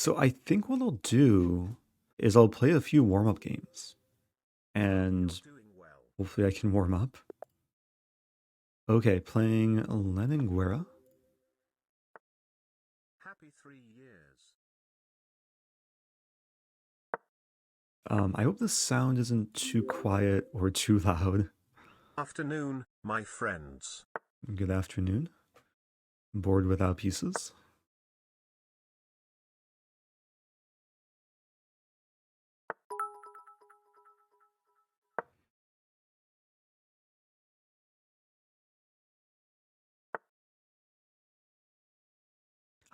So I think what I'll do is I'll play a few warm-up games, and hopefully I can warm up. Okay, playing Leninguera. Happy 3 years. I hope the sound isn't too quiet or too loud. Afternoon, my friends. Good afternoon. Bored without pieces.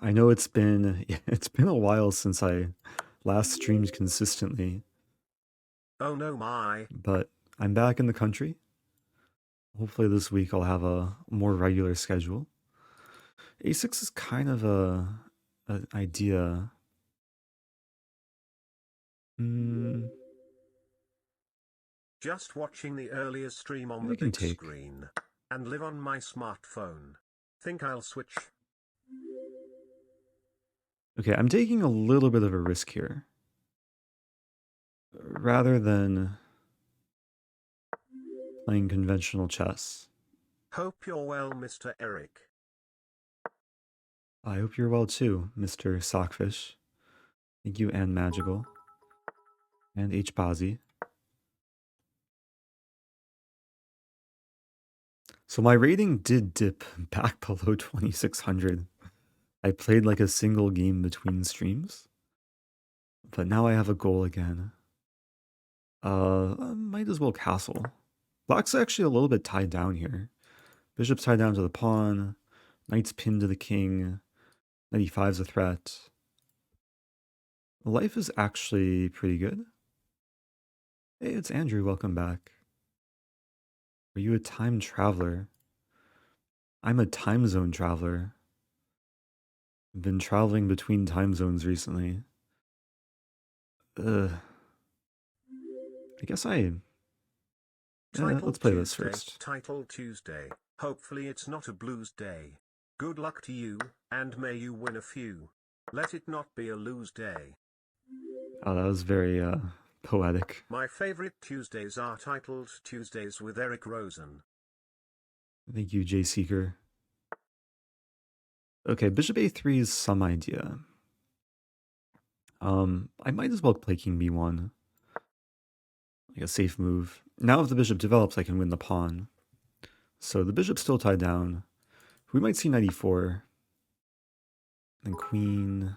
I know it's been it's been a while since I last streamed consistently, Oh no, my. but I'm back in the country. Hopefully this week I'll have a more regular schedule. A6 is kind of an idea. Hmm, Just watching the earlier stream on I the can big take. screen. And live on my smartphone. Think I'll switch. Okay, I'm taking a little bit of a risk here. Rather than playing conventional chess. Hope you're well, Mr. Eric. I hope you're well too, Mr. Sockfish. Thank you, and Magical. And H. Bazi. So my rating did dip back below 2600. I played like a single game between streams. But now I have a goal again. I might as well castle. Black's actually a little bit tied down here. Bishop's tied down to the pawn. Knight's pinned to the king. Knight e5's a threat. Life is actually pretty good. Hey, it's Andrew. Welcome back. Are you a time traveler? I'm a time zone traveler. I've been traveling between time zones recently. I guess Title let's play this Tuesday. first. Title Tuesday. Hopefully it's not a blues day. Good luck to you, and may you win a few. Let it not be a lose day. Oh, that was very poetic. My favorite Tuesdays are titled Tuesdays with Eric Rosen. Thank you, J Seeker. Okay, Bishop A3 is some idea. I might as well play King B1. Like a safe move. Now if the bishop develops, I can win the pawn. So the bishop's still tied down. We might see knight e4. Then queen...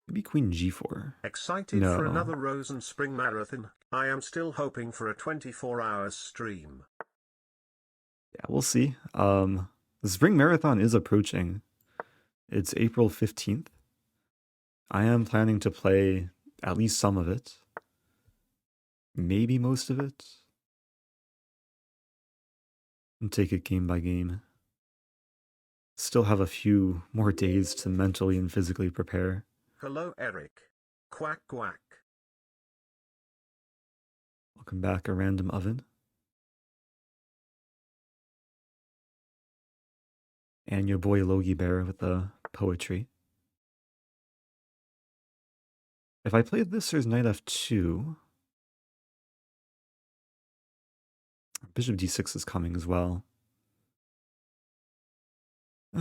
Maybe queen g4. Excited for No. another Rosen Spring Marathon. I am still hoping for a 24-hour stream. Yeah, we'll see. The spring marathon is approaching. It's April 15th. I am planning to play at least some of it. Maybe most of it. And take it game by game. Still have a few more days to mentally and physically prepare. Hello, Eric. Quack quack. Welcome back, a random oven. And your boy Logie Bear with the poetry. If I play this, there's knight f2. Bishop d6 is coming as well. I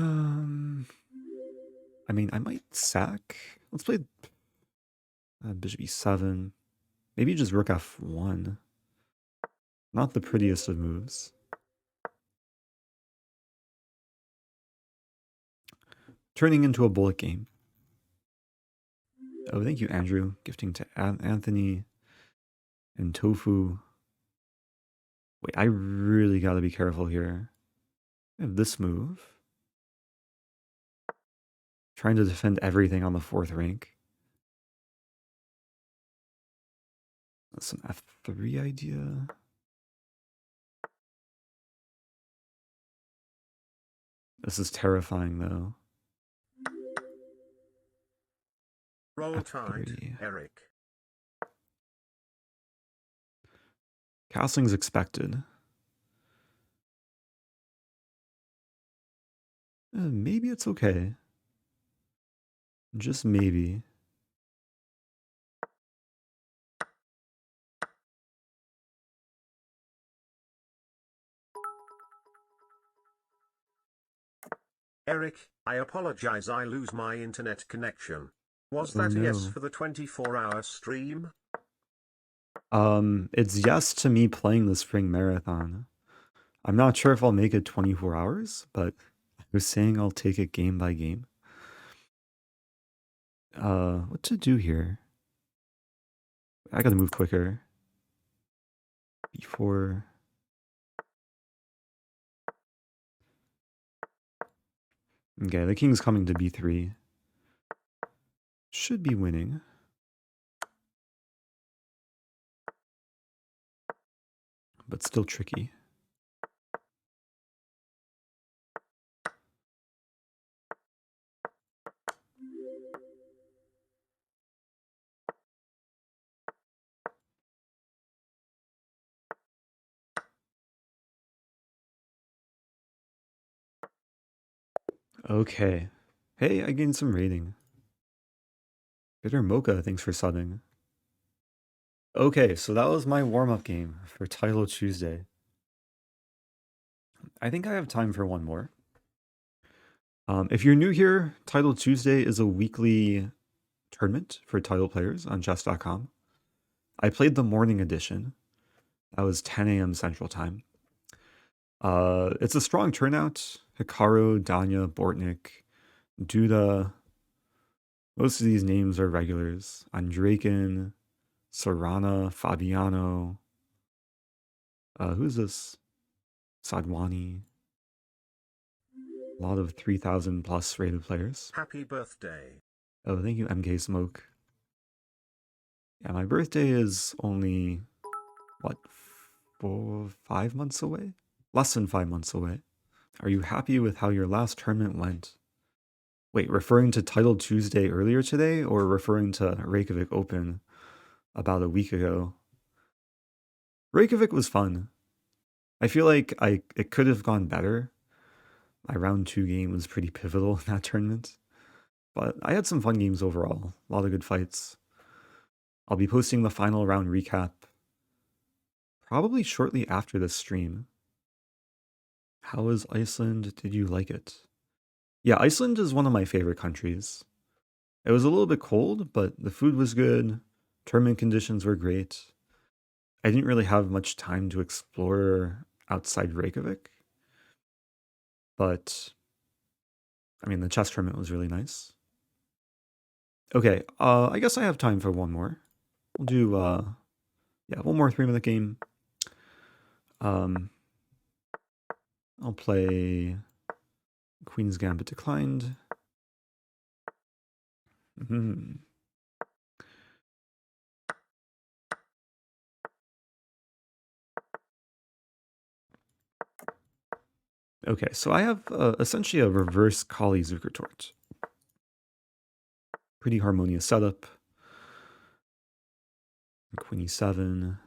mean, I might sack. Let's play bishop e7. Maybe just rook f1. Not the prettiest of moves. Turning into a bullet game. Oh, thank you, Andrew. Gifting to Anthony and Tofu. Wait, I really gotta be careful here. I have this move. Trying to defend everything on the 4th rank. That's an f3 idea. This is terrifying, though. Roll Tide, f3. Eric. Castling's expected. Maybe it's okay. Just maybe. Eric, I apologize, I lose my internet connection. Was Oh that a yes no. for the 24-hour stream? It's yes to me playing the spring marathon. I'm not sure if I'll make it 24 hours, but I was saying I'll take it game by game. What to do here? I gotta move quicker. Before. Okay, the king's coming to b3. Should be winning. But still tricky. Okay. Hey, I gained some rating. Bitter Mocha, thanks for subbing. Okay, so that was my warm-up game for Title Tuesday. I think I have time for one more. If you're new here, Title Tuesday is a weekly tournament for title players on chess.com. I played the morning edition. That was 10 a.m. Central Time. It's a strong turnout. Hikaru, Danya, Bortnik, Duda. Most of these names are regulars. Andrakin, Sarana, Fabiano. Who's this? Sadwani. A lot of 3,000 plus rated players. Happy birthday. Oh, thank you, MK Smoke. Yeah, my birthday is only, what, 5 months away? Less than 5 months away. Are you happy with how your last tournament went? Wait, referring to Title Tuesday earlier today or referring to Reykjavik Open about a week ago? Reykjavik was fun. I feel like it could have gone better. My round 2 game was pretty pivotal in that tournament. But I had some fun games overall. A lot of good fights. I'll be posting the final round recap probably shortly after this stream. How was Iceland? Did you like it? Yeah, Iceland is one of my favorite countries. It was a little bit cold, but the food was good. Tournament conditions were great. I didn't really have much time to explore outside Reykjavik, but I mean, the chess tournament was really nice. Okay, I guess I have time for one more. We'll do, yeah, one more 3-minute game. I'll play Queen's Gambit declined. Hmm. Okay, so I have essentially a reverse Kali Zukertort. Pretty harmonious setup. Queen e7.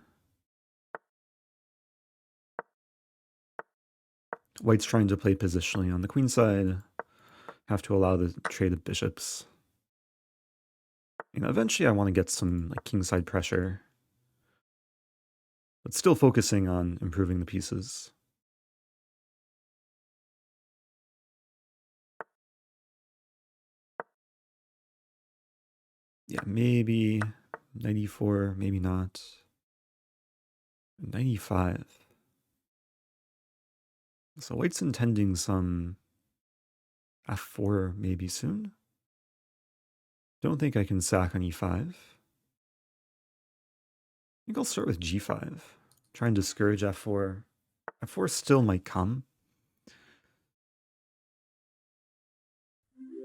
White's trying to play positionally on the queen side. Have to allow the trade of bishops. You know, eventually I want to get some like kingside pressure, but still focusing on improving the pieces. Yeah, maybe 94, maybe not. 95. So White's intending some f4 maybe soon. Don't think I can sack on e5. I think I'll start with g5. Try and discourage f4. f4 still might come.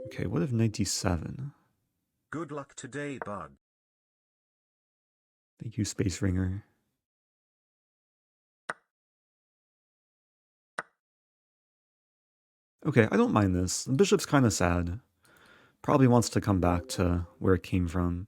Okay, what if knight d7? Good luck today, bud. Thank you, Space Ringer. Okay, I don't mind this. The bishop's kind of sad. Probably wants to come back to where it came from.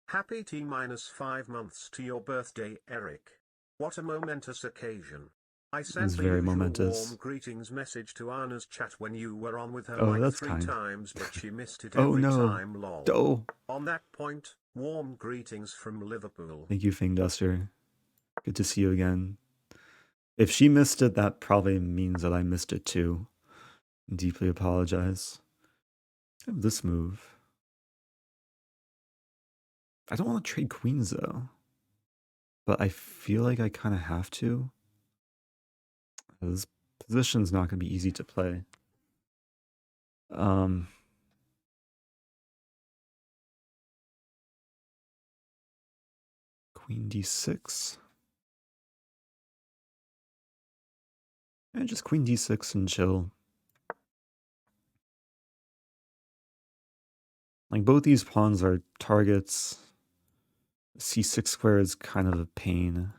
Happy T-5 months to your birthday, Eric. What a momentous occasion. I It sent was the very usual warm momentous. greetings message to Anna's chat when you were on with her Oh, like that's 3 kind. times, but she missed it Oh every no. time, lol. Oh. On that point, warm greetings from Liverpool. Thank you, Fing Duster. Good to see you again. If she missed it, that probably means that I missed it too. Deeply apologize. I have this move. I don't want to trade queens though, but I feel like I kind of have to. This position's not going to be easy to play. Um, Queen d6. And just queen d6 and chill. Like both these pawns are targets. C6 square is kind of a pain.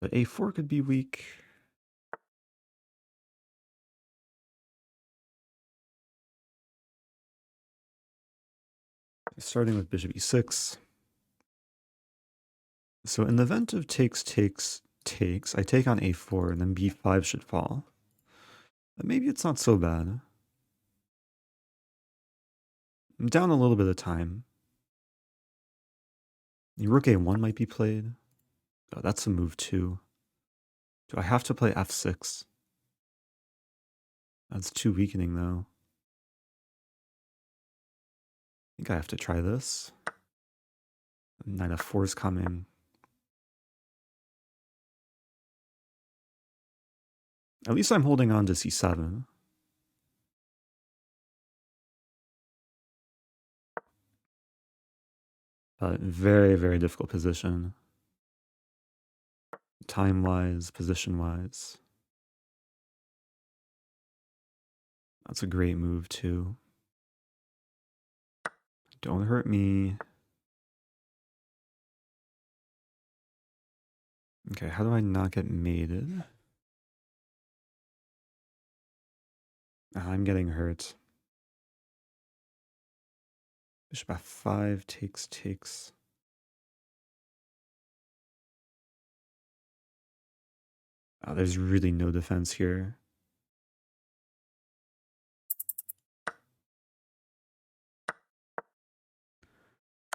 But a4 could be weak. Starting with bishop e6. So in the event of takes, I take on a4 and then b5 should fall. But maybe it's not so bad. I'm down a little bit of time. Rook a1 might be played. Oh, that's a move too. Do I have to play f6? That's too weakening though. I think I have to try this. Knight f4 is coming. At least I'm holding on to c7. But very, very difficult position. Time-wise, position-wise. That's a great move too. Don't hurt me. Okay, how do I not get mated? I'm getting hurt. Bishop f5 takes. There's really no defense here.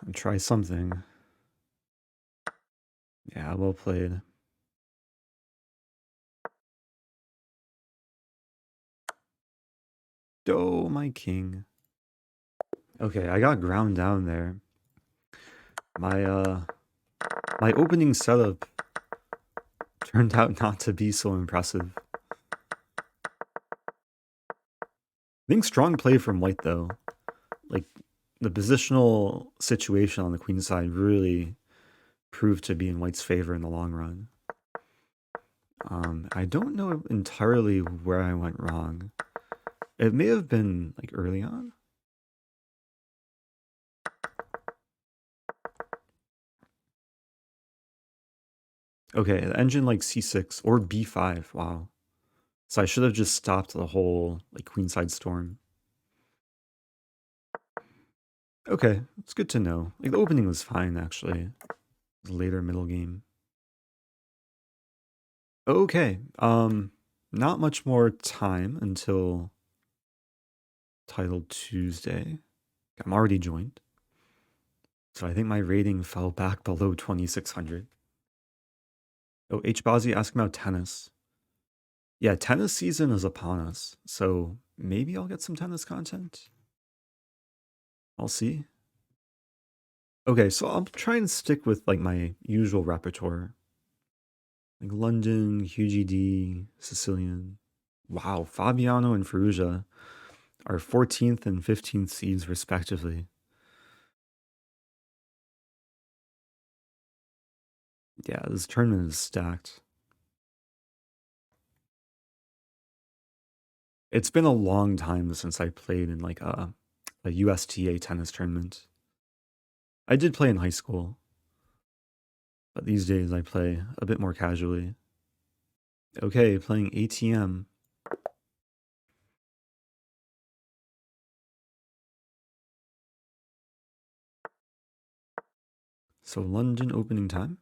I'll try something. Yeah, well played. Oh, my king. Okay, I got ground down there. My opening setup turned out not to be so impressive. I think strong play from white though. Like the positional situation on the queen side really proved to be in white's favor in the long run. I don't know entirely where I went wrong. It may have been like early on. Okay, the engine like c6 or b5. Wow. So I should have just stopped the whole like queenside storm. Okay, it's good to know. Like the opening was fine actually. The later middle game. Okay, not much more time until Title Tuesday. I'm already joined. So I think my rating fell back below 2600. Oh, H. Bazi asking about tennis. Yeah, tennis season is upon us. So maybe I'll get some tennis content. I'll see. Okay, so I'll try and stick with like my usual repertoire. Like London, QGD, Sicilian. Wow, Fabiano and Ferrugia are 14th and 15th seeds respectively. Yeah, this tournament is stacked. It's been a long time since I played in like a USTA tennis tournament. I did play in high school, but these days I play a bit more casually. Okay, playing ATM. So London opening time.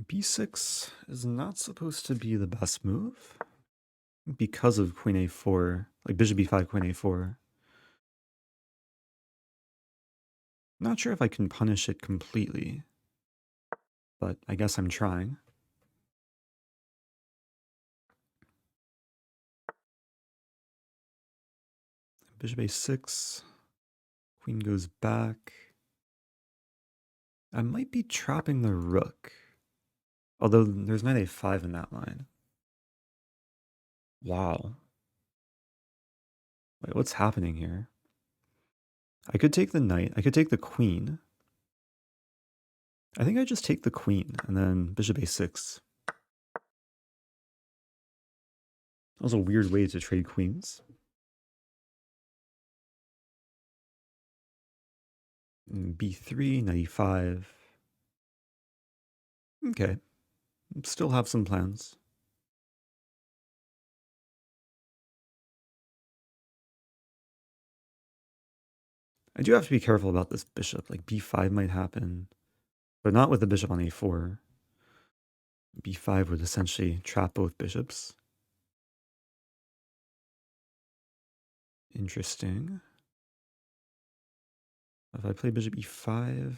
b6 is not supposed to be the best move because of queen a4, like bishop b5, queen a4. Not sure if I can punish it completely, but I guess I'm trying. Bishop a6, queen goes back. I might be trapping the rook, although there's knight a5 in that line. Wow. Wait, what's happening here? I could take the knight, I could take the queen. I think I just take the queen and then bishop a6. That was a weird way to trade queens. b3, knight e5. Okay, still have some plans. I do have to be careful about this bishop, like b5 might happen, but not with the bishop on a4. b5 would essentially trap both bishops. Interesting. If I play bishop e5...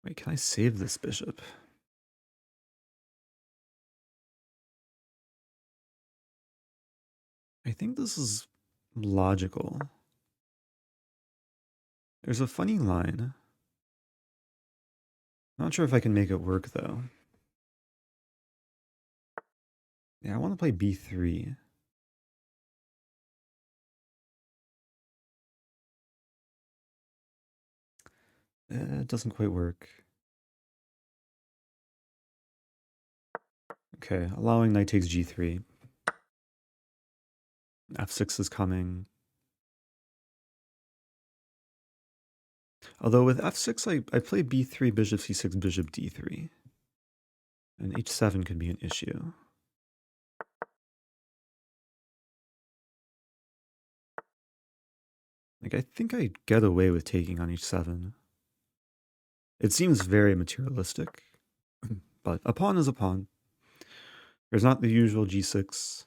Wait, can I save this bishop? I think this is logical. There's a funny line. Not sure if I can make it work, though. Yeah, I want to play b3. It doesn't quite work. Okay, allowing knight takes g3. f6 is coming. Although with f6, I play b3, bishop c6, bishop d3. And h7 could be an issue. Like, I think I get away with taking on h7. It seems very materialistic, but a pawn is a pawn. There's not the usual g6.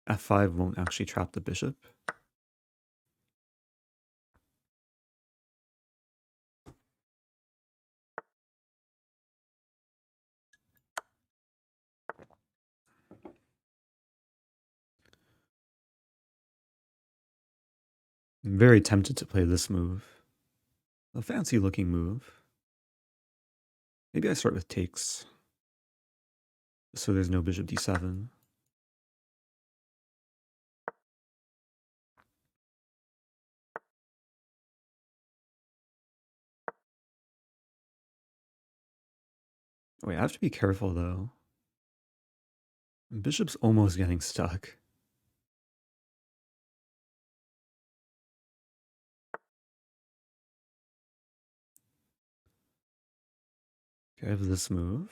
f5 won't actually trap the bishop. I'm very tempted to play this move. A fancy looking move. Maybe I start with takes, so there's no bishop d7. Wait, I have to be careful though. Bishop's almost getting stuck. Okay, I have this move.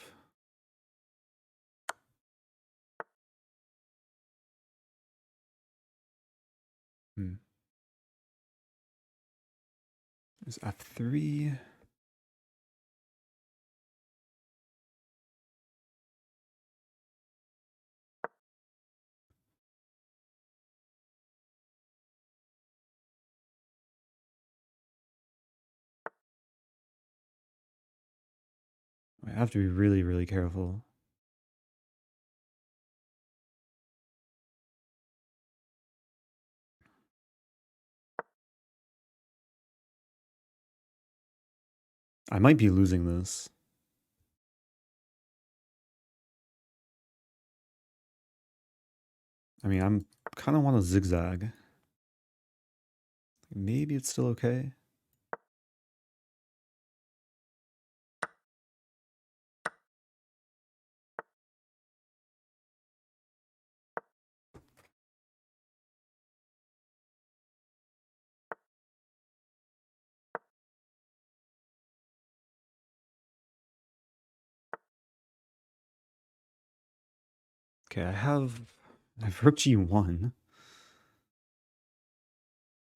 There's f3. I have to be really, really careful. I might be losing this. I mean, I'm kind of want to zigzag. Maybe it's still okay. Okay, I've rook g1.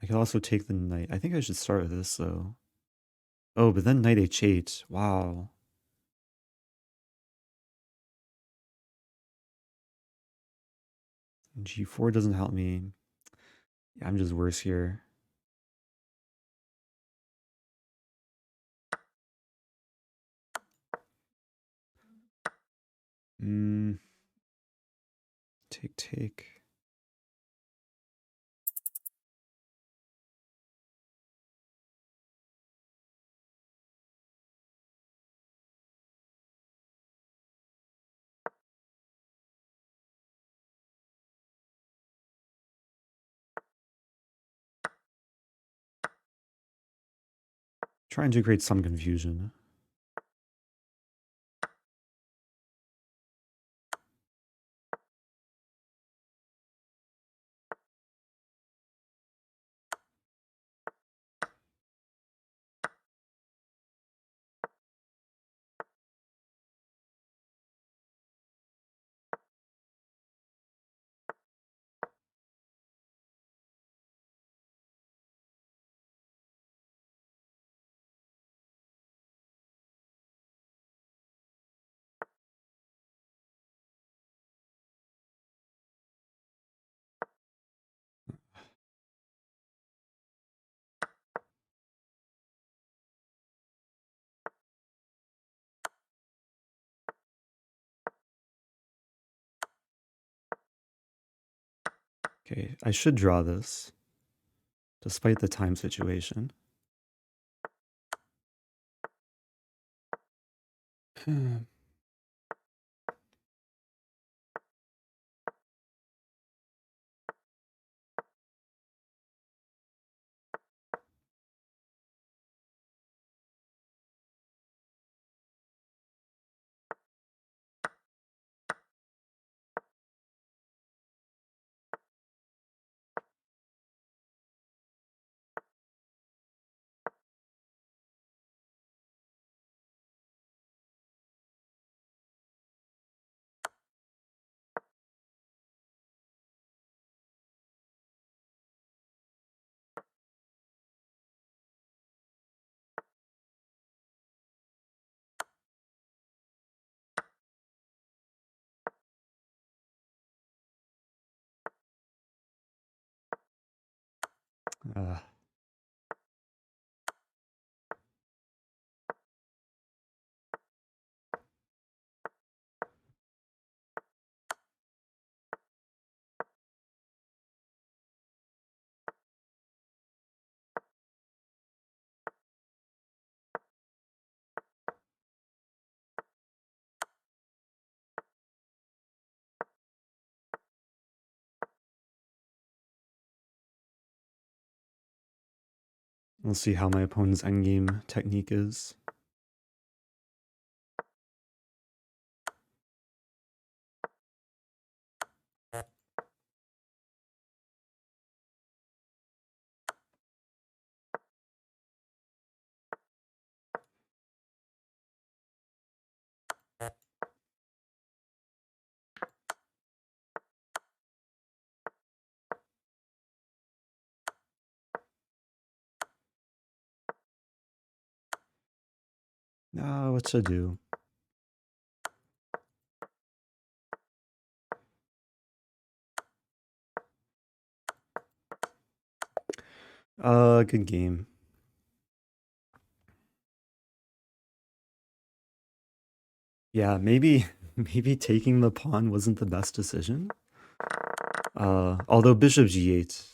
I could also take the knight. I think I should start with this though. Oh, but then knight h8. Wow. G4 doesn't help me. Yeah, I'm just worse here. Hmm. Take. Trying to create some confusion. Okay, I should draw this, despite the time situation. uh, we'll see how my opponent's endgame technique is. What to do? Good game. Yeah, maybe maybe taking the pawn wasn't the best decision. Although bishop g8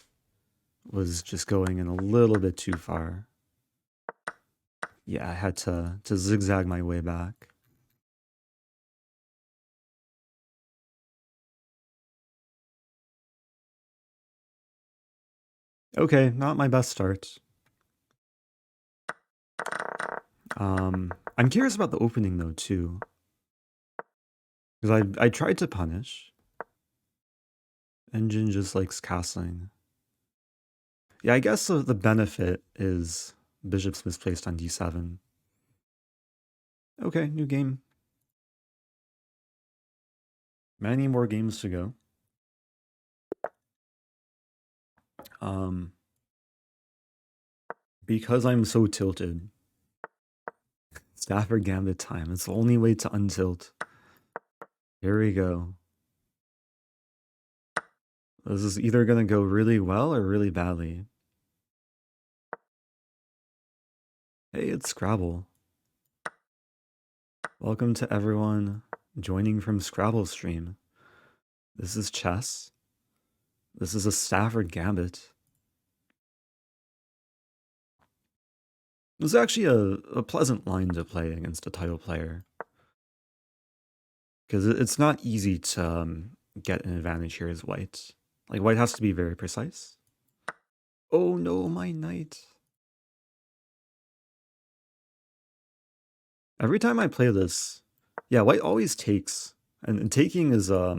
was just going in a little bit too far. Yeah, I had to zigzag my way back. Okay, not my best start. I'm curious about the opening though too, because I tried to punish. Engine just likes castling. Yeah, I guess the benefit is bishop's misplaced on d7. Okay, new game. Many more games to go. Because I'm so tilted. Stafford Gambit time. It's the only way to untilt. Here we go. This is either going to go really well or really badly. Hey, it's Scrabble. Welcome to everyone joining from Scrabble stream. This is chess. This is a Stafford Gambit. This is actually a pleasant line to play against a title player. Because it's not easy to get an advantage here as white. Like, white has to be very precise. Oh no, my knight. Every time I play this, yeah, white always takes. And taking is a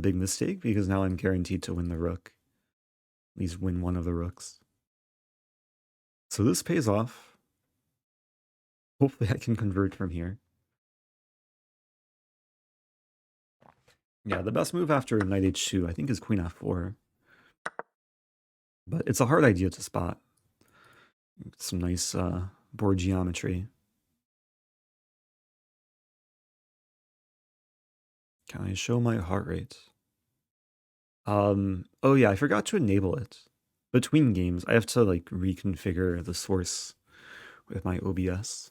big mistake because now I'm guaranteed to win the rook. At least win one of the rooks. So this pays off. Hopefully I can convert from here. Yeah, the best move after knight h2 I think is queen f4. But it's a hard idea to spot. Some nice board geometry. Can I show my heart rate? Oh yeah, I forgot to enable it. Between games, I have to like reconfigure the source with my OBS.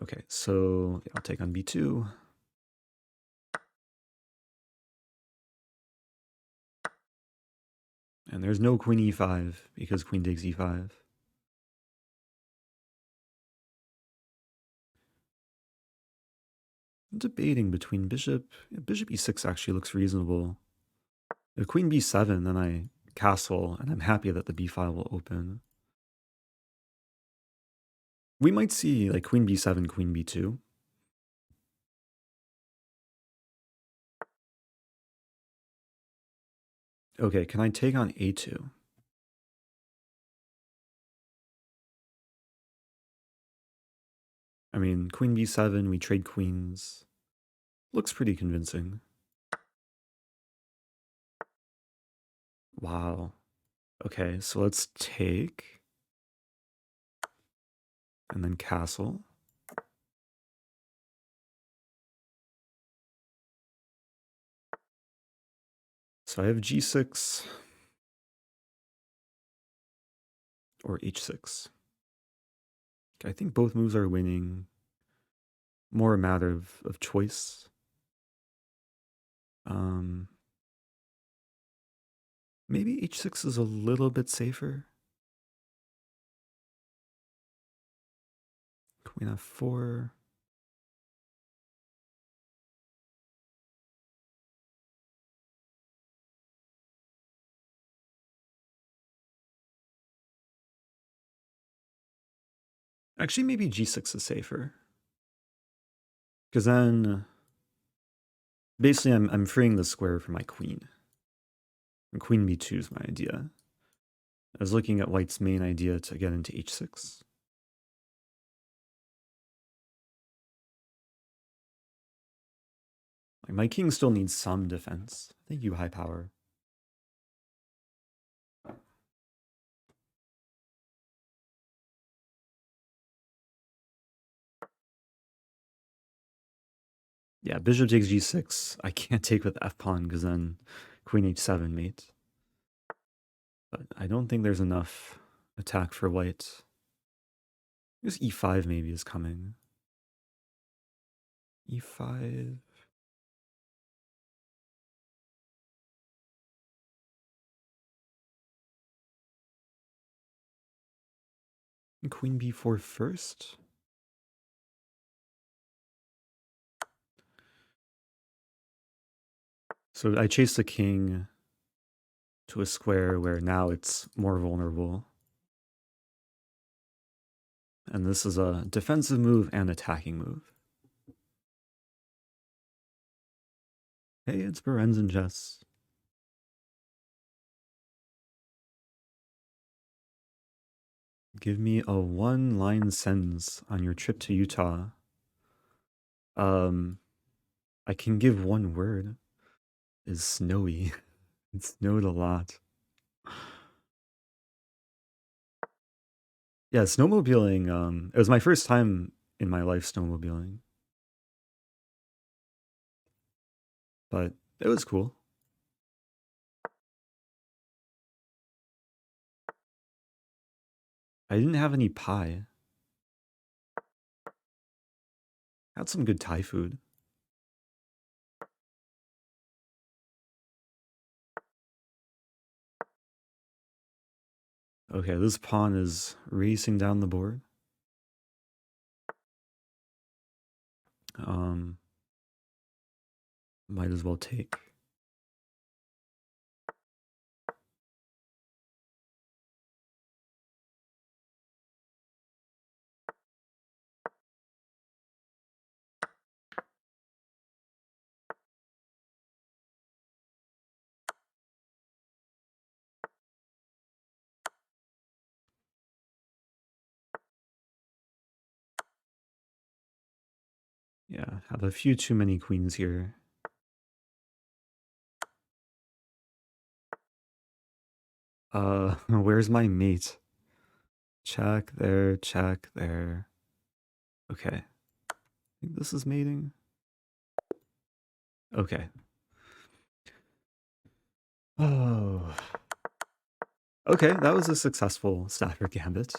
Okay, so I'll take on b2. And there's no queen e5 because queen takes e5. I'm debating between bishop e6 actually looks reasonable. If queen b7, then I castle, and I'm happy that the b file will open. We might see like queen b7, queen b2. Okay, can I take on a2? I mean, queen b7, we trade queens. Looks pretty convincing. Wow. Okay, so let's take. And then castle. So I have g6 or h6. I think both moves are winning. More a matter of choice. Maybe h6 is a little bit safer. Queen f4. Actually, maybe g6 is safer. Because then, basically, I'm freeing the square for my queen. And queen b2 is my idea. I was looking at white's main idea to get into h6. Like, my king still needs some defense. Thank you, high power. Yeah, bishop takes g6. I can't take with f-pawn because then queen h7 mate. But I don't think there's enough attack for white. I guess e5 maybe is coming. e5. Queen b4 first. So I chase the king to a square where now it's more vulnerable. And this is a defensive move and attacking move. Hey, it's Berenzen Jess. Give me a one-line sentence on your trip to Utah. I can give one word. Is snowy. It snowed a lot. Yeah, snowmobiling, it was my first time in my life snowmobiling. But it was cool. I didn't have any pie. Had some good Thai food. Okay, this pawn is racing down the board. Um, might as well take. Yeah, have a few too many queens here. Where's my mate? Check there, check there. Okay. I think this is mating. Okay. Oh. Okay, that was a successful Stafford Gambit.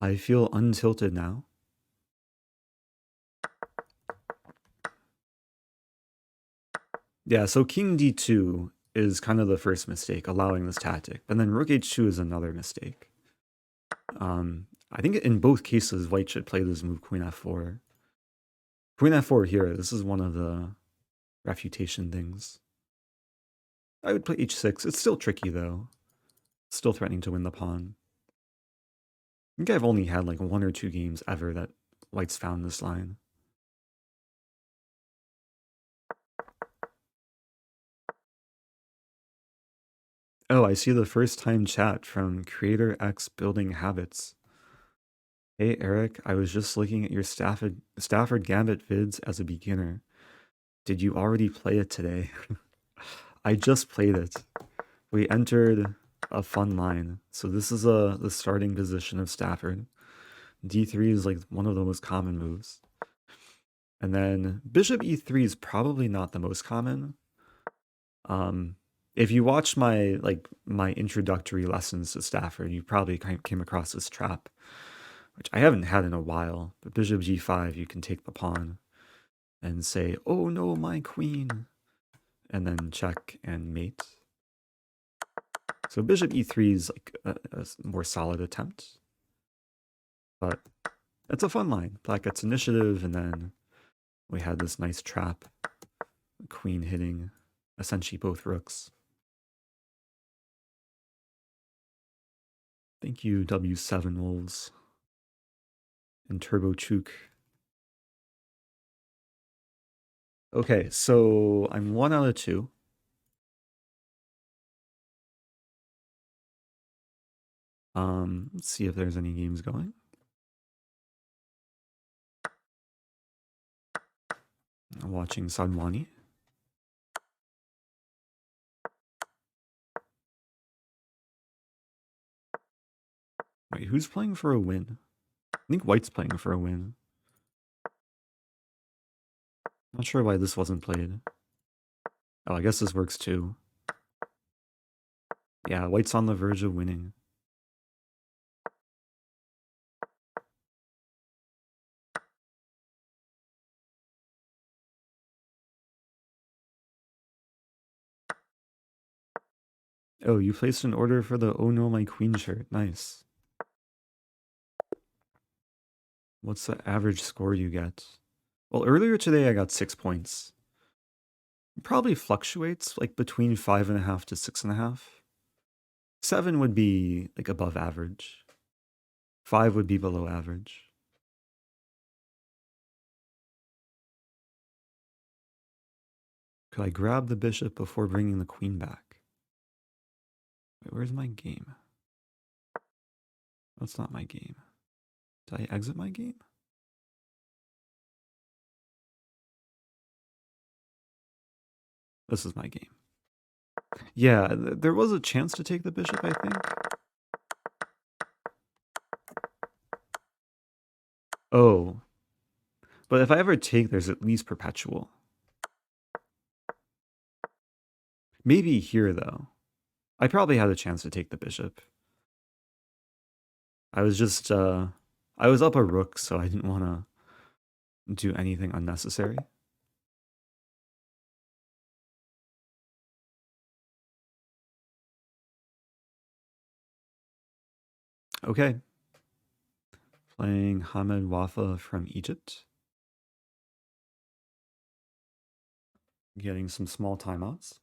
I feel untilted now. Yeah, so King D2 is kind of the first mistake, allowing this tactic. But then Rook H2 is another mistake. I think in both cases, White should play this move Queen F4. Queen F4 here, this is one of the refutation things. I would play H6. It's still tricky though. Still threatening to win the pawn. I think I've only had like 1 or 2 games ever that White's found this line. Oh, I see the first time chat from Creator X Building Habits. Hey Eric, I was just looking at your Stafford Gambit vids as a beginner. Did you already play it today? I just played it. We entered a fun line. So this is the starting position of Stafford. D3 is like one of the most common moves. And then Bishop E3 is probably not the most common. If you watch my introductory lessons to Stafford, you probably came across this trap, which I haven't had in a while. But Bishop G5, you can take the pawn and say, "Oh no, my queen," and then check and mate. So Bishop E3 is like a more solid attempt, but it's a fun line. Black gets initiative, and then we had this nice trap, queen hitting essentially both rooks. Thank you, W7 Wolves and Turbo Chook. Okay, so I'm 1 out of 2. Let's see if there's any games going. I'm watching Sadwani. Wait, who's playing for a win? I think White's playing for a win. Not sure why this wasn't played. Oh, I guess this works too. Yeah, White's on the verge of winning. Oh, you placed an order for the Oh No My Queen shirt. Nice. What's the average score you get? Well, earlier today I got 6 points. It probably fluctuates like between 5.5 to 6.5. 7 would be like above average. 5 would be below average. Could I grab the bishop before bringing the queen back? Wait, where's my game? That's not my game. Did I exit my game? This is my game. Yeah, there was a chance to take the bishop, I think. Oh, but if I ever take, there's at least perpetual. Maybe here, though. I probably had a chance to take the bishop. I was just, I was up a rook, so I didn't want to do anything unnecessary. Okay. Playing Hamed Wafa from Egypt. Getting some small timeouts.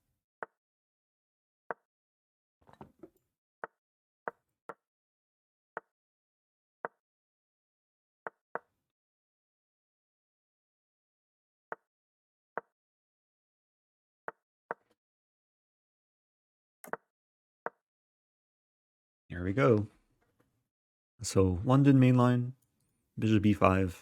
Here we go. So London mainline, bishop b5.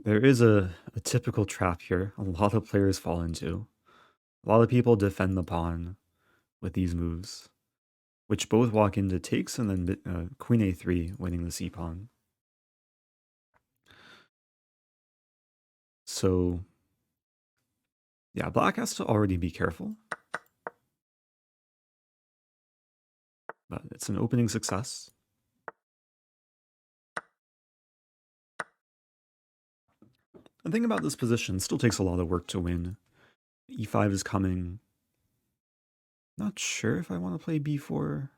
There is a typical trap here a lot of players fall into. A lot of people defend the pawn with these moves, which both walk into takes and then queen a3, winning the c-pawn. So, yeah, black has to already be careful. But it's an opening success. The thing about this position, still takes a lot of work to win. e5 is coming. Not sure if I want to play b4.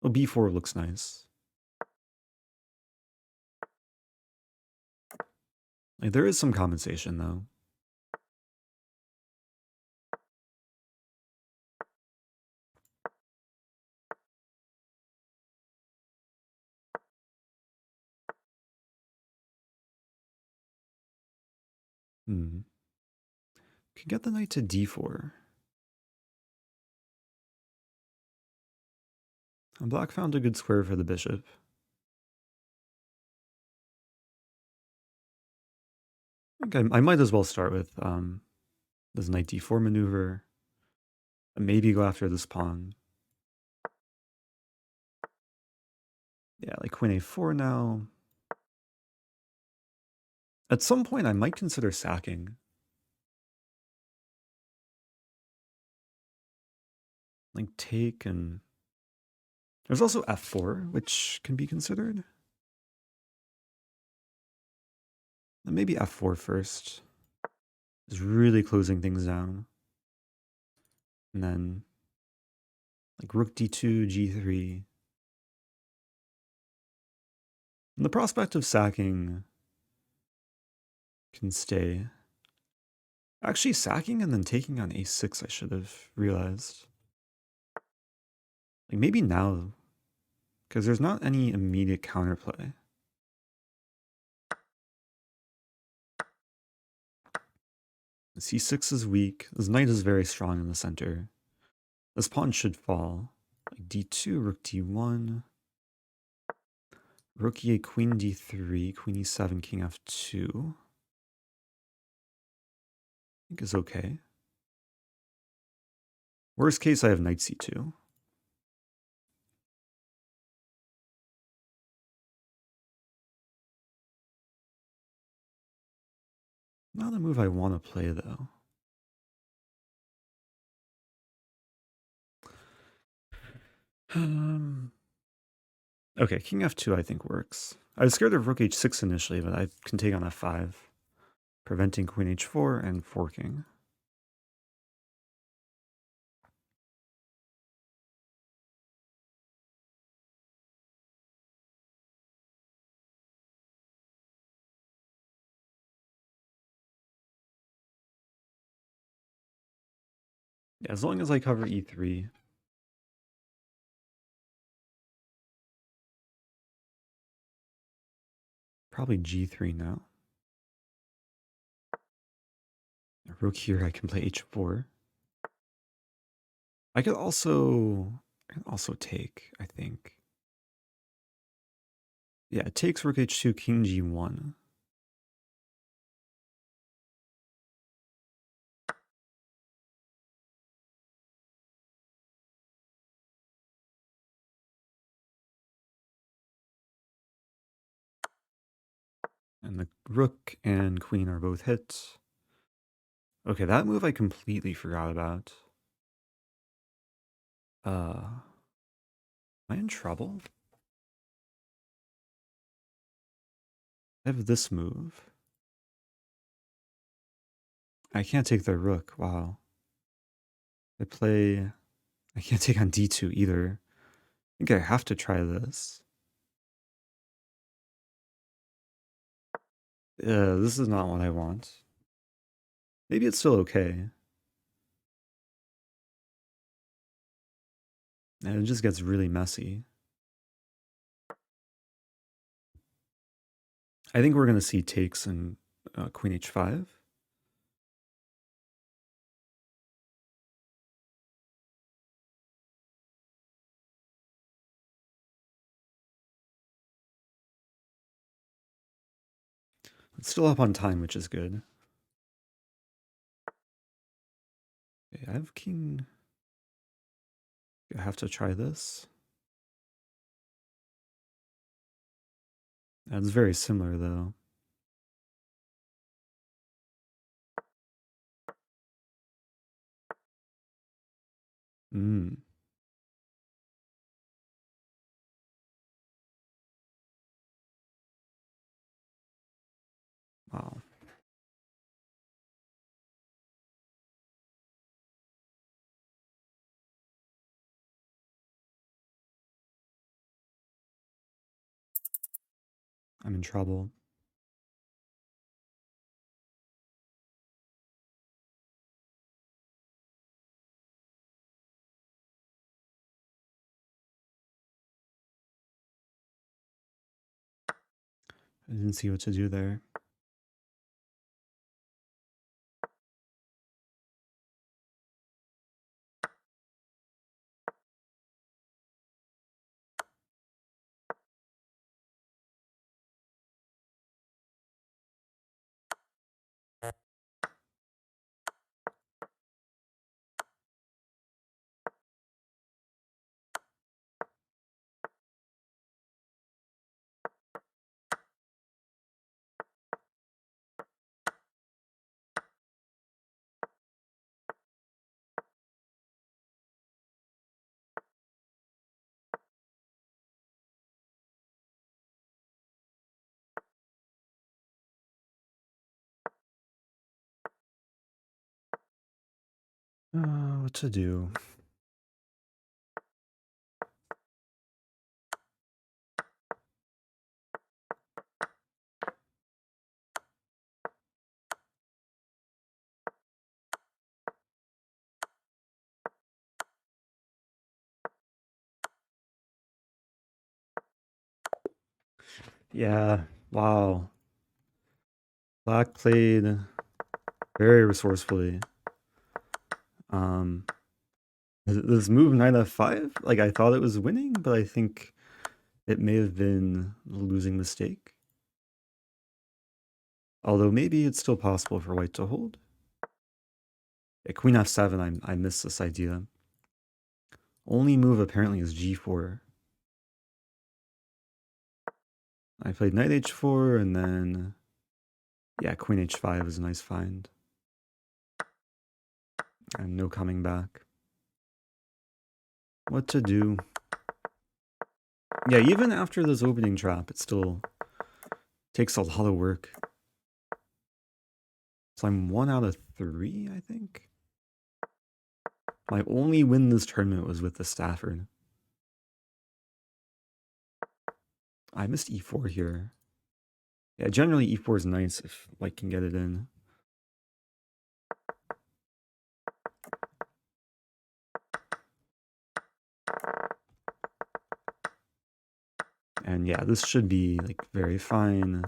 Oh, b4 looks nice. Like, there is some compensation, though. Could get the knight to d4. And black found a good square for the bishop. I think I might as well start with this knight d4 maneuver. And maybe go after this pawn. Yeah, like queen a4 now. At some point, I might consider sacking. Like take and... There's also f4, which can be considered. And maybe f4 first. Is really closing things down. And then like rook d2, g3. And the prospect of sacking can stay. Actually, sacking and then taking on a6, I should have realized. Like maybe now, because there's not any immediate counterplay. c6 is weak. This knight is very strong in the center. This pawn should fall. Like d2, rook d1. Rook e8, queen d3, queen e7, king f2. I think is okay. Worst case, I have knight c2. Not the move I want to play, though. Okay, king f2 I think works. I was scared of rook h6 initially, but I can take on f5, preventing queen h4 and forking. Yeah, as long as I cover e3. Probably g3 now. Rook here, I can play h4. I could also take, I think. Yeah, it takes rook h2, king g1. And the rook and queen are both hit. Okay, that move I completely forgot about. Am I in trouble? I have this move. I can't take the rook. Wow. I can't take on d2 either. I think I have to try this. This is not what I want. Maybe it's still okay. And it just gets really messy. I think we're going to see takes in queen h5. It's still up on time, which is good. Okay, I have king. I have to try this. That's very similar, though. Hmm. Wow. I'm in trouble. I didn't see what to do there. What to do? Yeah. Wow. Black played very resourcefully. This move knight f5, like I thought it was winning, but I think it may have been a losing mistake. Although maybe it's still possible for white to hold. At queen f7, I missed this idea. Only move apparently is g4. I played knight h4 and then, yeah, queen h5 is a nice find. And no coming back. What to do? Yeah, even after this opening trap, it still takes a lot of work. So I'm 1 out of 3, I think. My only win this tournament was with the Stafford. I missed e4 here. Yeah, generally e4 is nice if white can get it in. And yeah, this should be like very fine.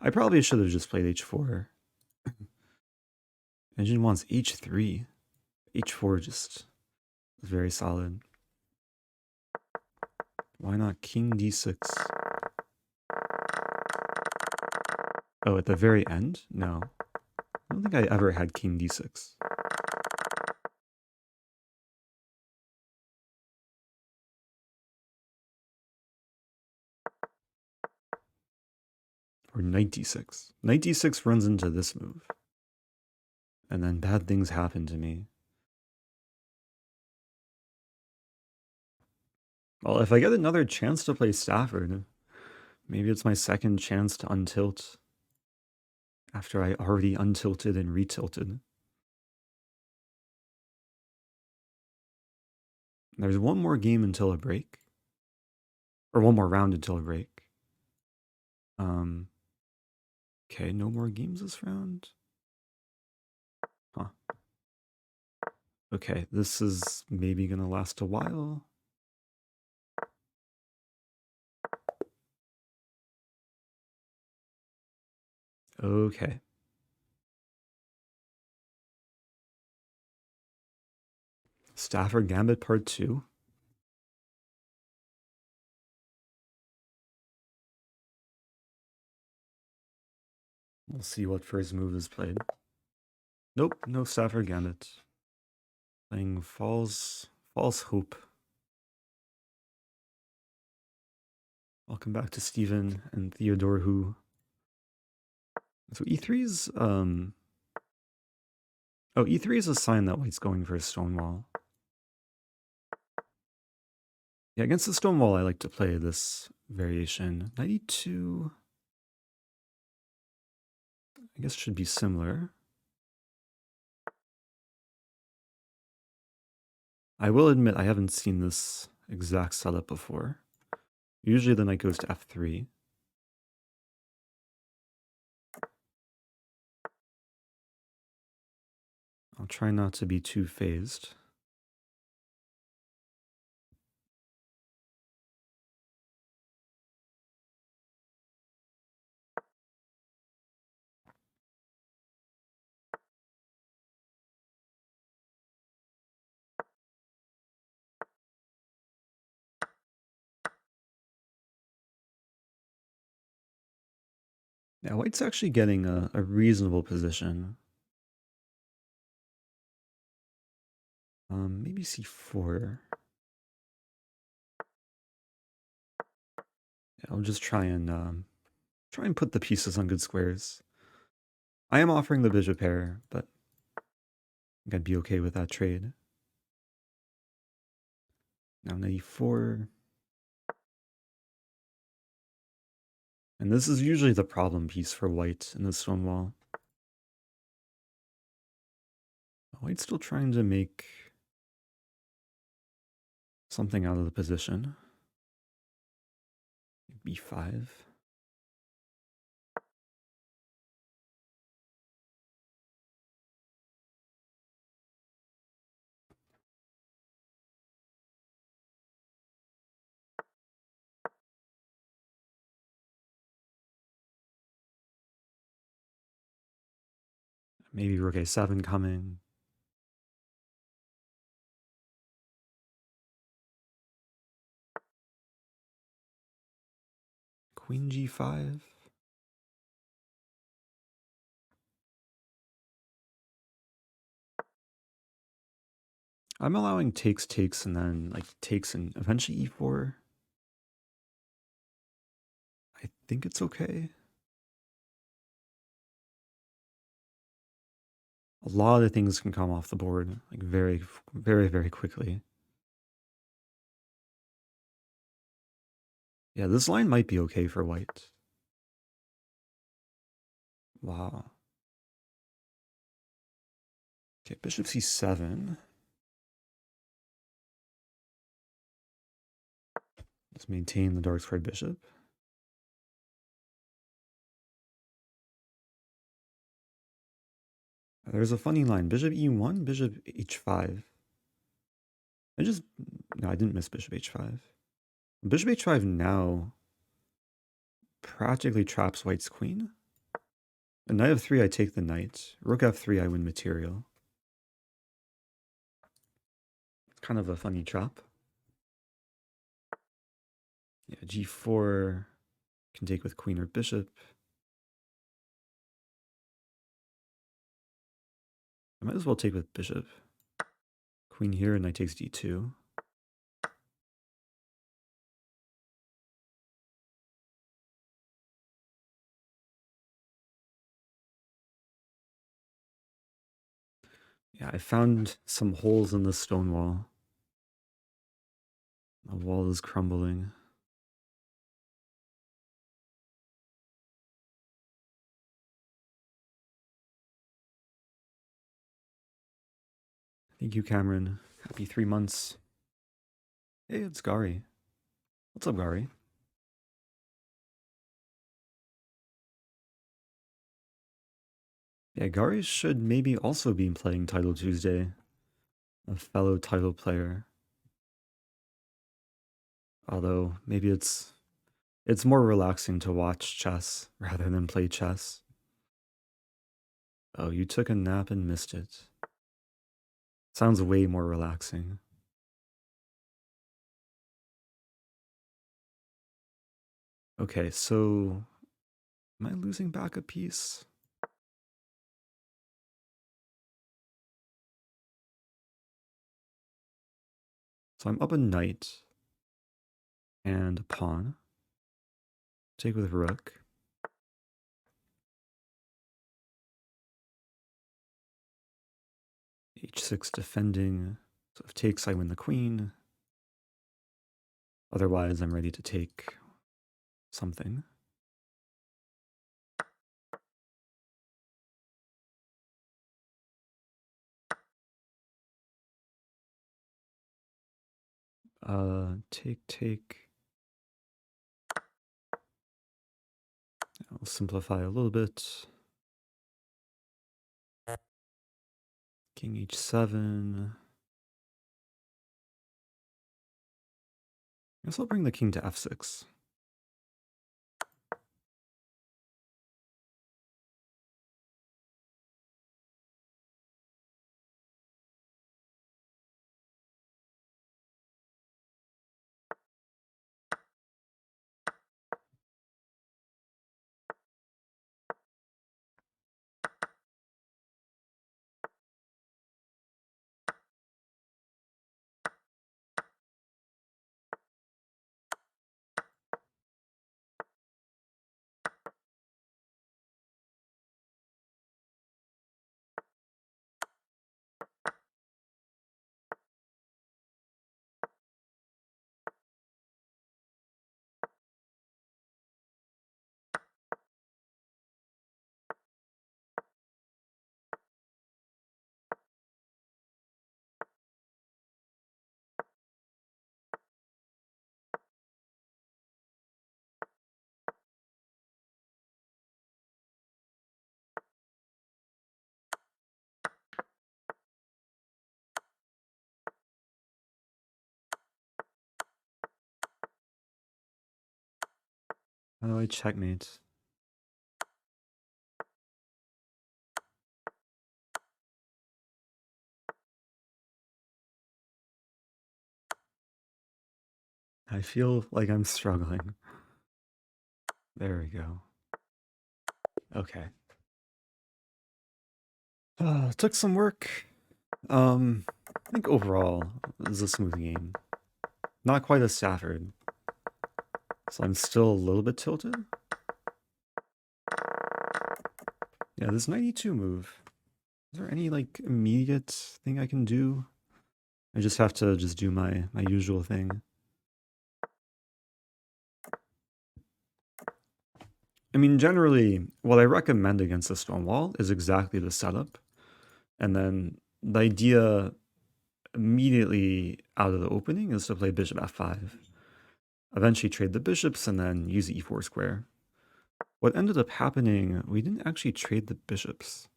I probably should have just played h4. Engine wants h3. h4 just is very solid. Why not king d6? Oh, at the very end? No. I don't think I ever had king d6. Or knight d6. Knight d6 runs into this move. And then bad things happen to me. Well, if I get another chance to play Stafford, maybe it's my second chance to untilt after I already untilted and retilted. There's one more game until a break. Or one more round until a break. Okay, no more games this round. Huh. Okay, this is maybe gonna last a while. Okay. Stafford Gambit Part 2. We'll see what first move is played. Nope, no Stafford Gambit. Playing False Hope. Welcome back to Steven and Theodore Who. So E3's E3 is a sign that white's going for a Stonewall. Yeah, against the Stonewall I like to play this variation. 92 I guess should be similar. I will admit I haven't seen this exact setup before. Usually the knight goes to f3. I'll try not to be too phased. Yeah, white's actually getting a reasonable position. Maybe c4. Yeah, I'll just try and put the pieces on good squares. I am offering the bishop pair, but I think I'd be okay with that trade. Now knight e4. And this is usually the problem piece for white in the Stonewall. White's still trying to make something out of the position. b5. Maybe rook a7 coming. Queen g5. I'm allowing takes, and then like takes and eventually e4. I think it's okay. A lot of things can come off the board like very, very, very quickly. Yeah, this line might be okay for white. Wow. Okay, bishop c7. Let's maintain the dark squared bishop. There's a funny line. Bishop e1, bishop h5. No, I didn't miss bishop h5. Bishop h5 now practically traps white's queen. And knight f3, I take the knight. Rook f3, I win material. It's kind of a funny trap. Yeah, g4 can take with queen or bishop. I might as well take with bishop. Queen here, and knight takes d2. Yeah, I found some holes in the stone wall. The wall is crumbling. Thank you, Cameron. Happy 3 months. Hey, it's Gary. What's up, Gary? Yeah, Gary should maybe also be playing Title Tuesday. A fellow title player. Although maybe it's more relaxing to watch chess rather than play chess. Oh, you took a nap and missed it. Sounds way more relaxing. Okay, so am I losing back a piece? So I'm up a knight and a pawn. Take with rook. H6 defending. So if takes, I win the queen. Otherwise, I'm ready to take something. Take. I'll simplify a little bit. King h7. I guess I'll bring the king to f6. How do I checkmate? I feel like I'm struggling. There we go. Okay. Took some work. I think overall, it was a smooth game. Not quite as Stafford. So I'm still a little bit tilted. Yeah, this 92 move. Is there any like immediate thing I can do? I just have to just do my usual thing. I mean, generally, what I recommend against the stone wall is exactly the setup. And then the idea immediately out of the opening is to play bishop f5. Eventually trade the bishops and then use the e4 square. What ended up happening, we didn't actually trade the bishops.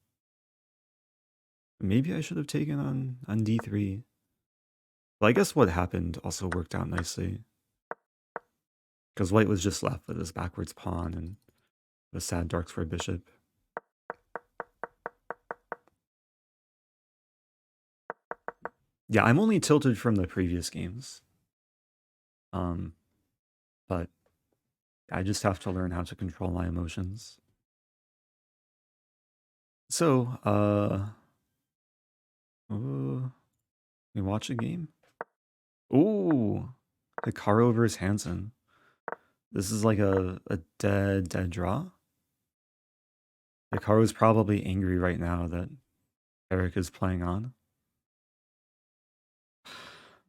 Maybe I should have taken on d3. Well, I guess what happened also worked out nicely. Because white was just left with his backwards pawn and the sad dark square bishop. Yeah, I'm only tilted from the previous games. But I just have to learn how to control my emotions. So, we watch a game? Ooh, Hikaru versus Hansen. This is like a dead draw. Hikaru's probably angry right now that Eric is playing on.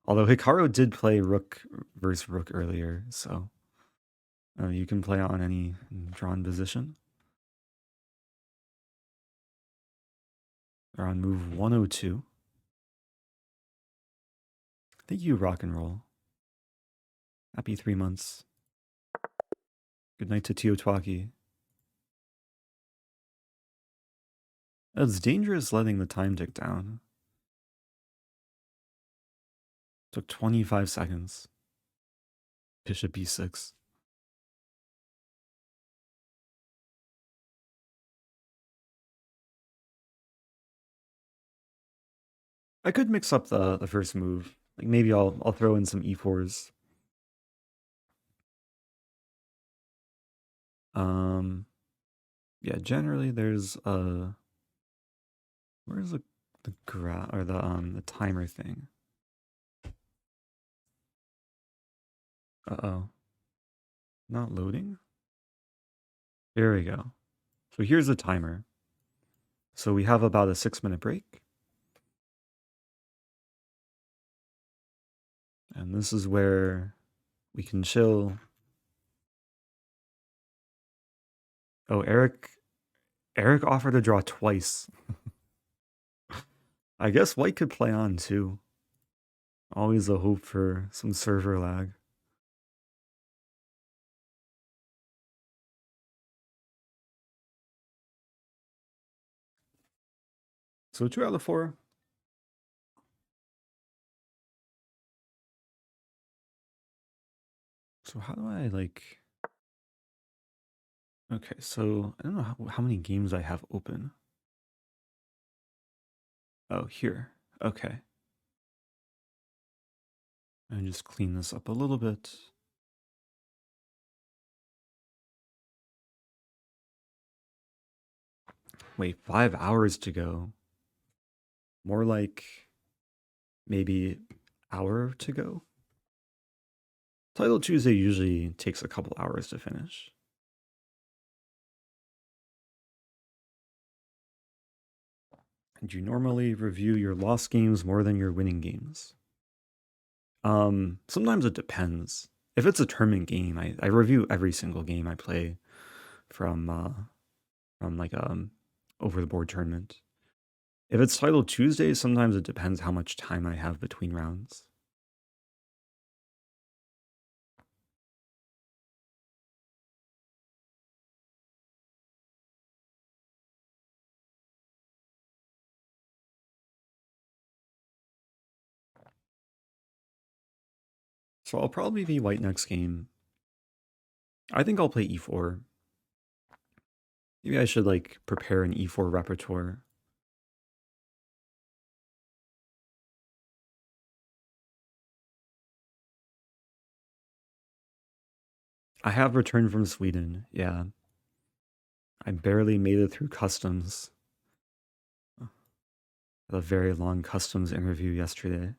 Although Hikaru did play rook versus rook earlier, so you can play on any drawn position. They're on move 102. Thank you, rock and roll. Happy 3 months. Good night to Teotwaki. It's dangerous letting the time tick down. Took 25 seconds. Bishop b6. I could mix up the first move. Like maybe I'll throw in some e4s. Yeah, generally there's where's the or the timer thing? Uh-oh. Not loading? There we go. So here's the timer. So we have about a 6-minute break. And this is where we can chill. Oh, Eric offered to draw twice. I guess white could play on too. Always a hope for some server lag. So 2 out of 4. So how do I like... Okay, so I don't know how many games I have open. Oh, here. Okay. And just clean this up a little bit. Wait, 5 hours to go. More like maybe hour to go. Title Tuesday usually takes a couple hours to finish. And you normally review your lost games more than your winning games. Sometimes it depends. If it's a tournament game, I review every single game I play from like over the board tournament. If it's Title Tuesday, sometimes it depends how much time I have between rounds. So I'll probably be white next game. I think I'll play e4. Maybe I should like prepare an e4 repertoire. I have returned from Sweden, yeah. I barely made it through customs. A very long customs interview yesterday.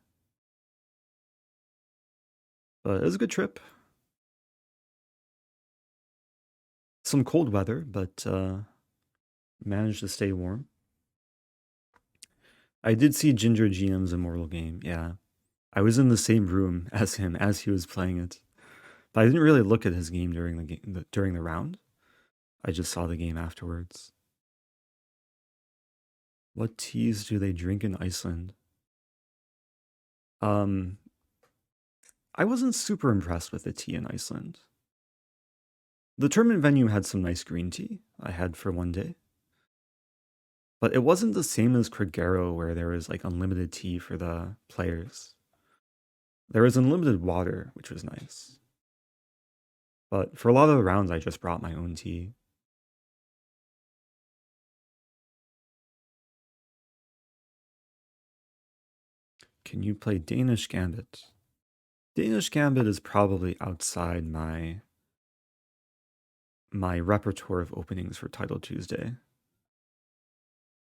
But it was a good trip. Some cold weather, but managed to stay warm. I did see Ginger GM's Immortal game, yeah. I was in the same room as him as he was playing it. But I didn't really look at his game during the round. I just saw the game afterwards. What teas do they drink in Iceland? I wasn't super impressed with the tea in Iceland. The tournament venue had some nice green tea I had for one day. But it wasn't the same as Krigero where there was like unlimited tea for the players. There was unlimited water, which was nice. But for a lot of the rounds, I just brought my own tea. Can you play Danish Gambit? Danish Gambit is probably outside my repertoire of openings for Title Tuesday.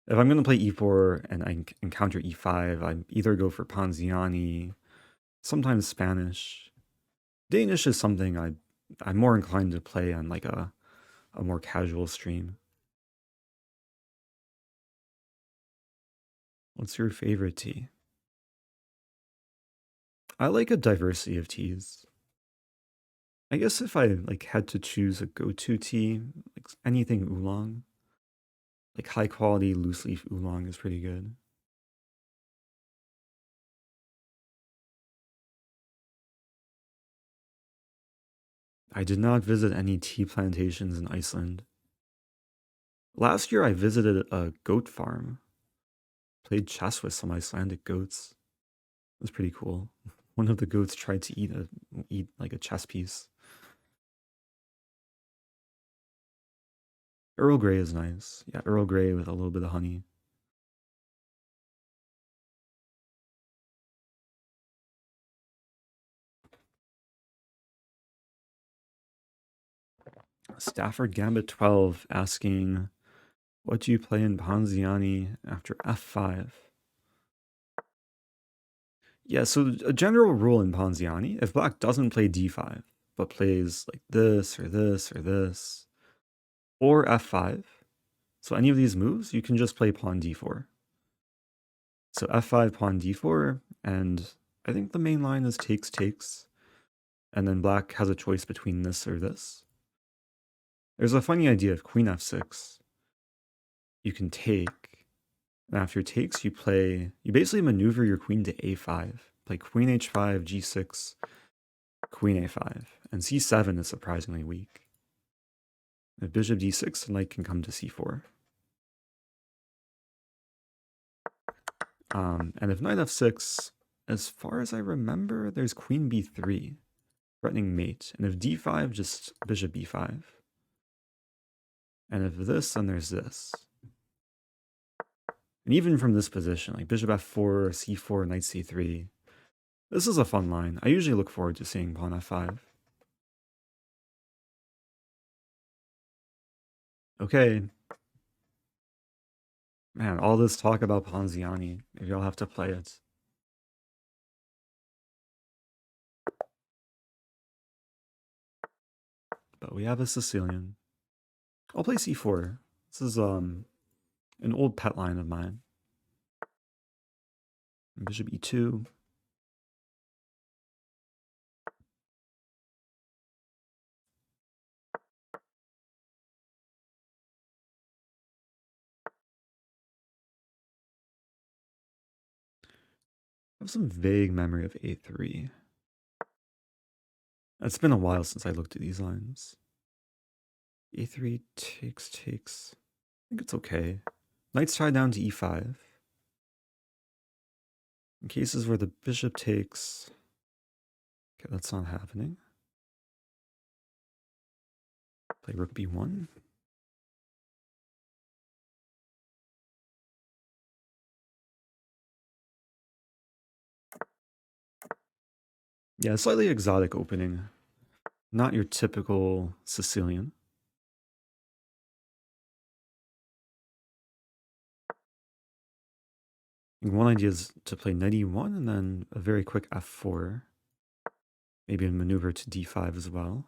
If I'm going to play e4 and I encounter e5, I either go for Ponziani, sometimes Spanish. Danish is something I'm more inclined to play on like a more casual stream. What's your favorite tea? I like a diversity of teas. I guess if I like had to choose a go-to tea, like anything oolong, like high quality loose leaf oolong is pretty good. I did not visit any tea plantations in Iceland. Last year I visited a goat farm, played chess with some Icelandic goats. It was pretty cool. One of the goats tried to eat like a chess piece. Earl Grey is nice. Yeah, Earl Grey with a little bit of honey. Stafford Gambit 12 asking, what do you play in Ponziani after f5? Yeah, so a general rule in Ponziani, if black doesn't play d5, but plays like this or this or this, or f5, so any of these moves, you can just play pawn d4. So f5, pawn d4, and I think the main line is takes, takes, and then black has a choice between this or this. There's a funny idea of queen f6. You can take, and after takes, you basically maneuver your queen to a5. Play queen h5, g6, queen a5, and c7 is surprisingly weak. If bishop d6, the knight can come to c4. And if knight f6, as far as I remember, there's queen b3, threatening mate. And if d5, just bishop b5. And if this, then there's this. And even from this position, like bishop f4, c4, knight c3, this is a fun line. I usually look forward to seeing pawn f5. Okay. Man, all this talk about Ponziani. Maybe I'll have to play it. But we have a Sicilian. I'll play c4. This is an old pet line of mine. Bishop e2. I have some vague memory of a3. It's been a while since I looked at these lines. a3 takes, takes. I think it's okay. Knight's tied down to e5. In cases where the bishop takes... Okay, that's not happening. Play rook b1. Yeah, slightly exotic opening. Not your typical Sicilian. One idea is to play knight e1 and then a very quick f4. Maybe a maneuver to d5 as well.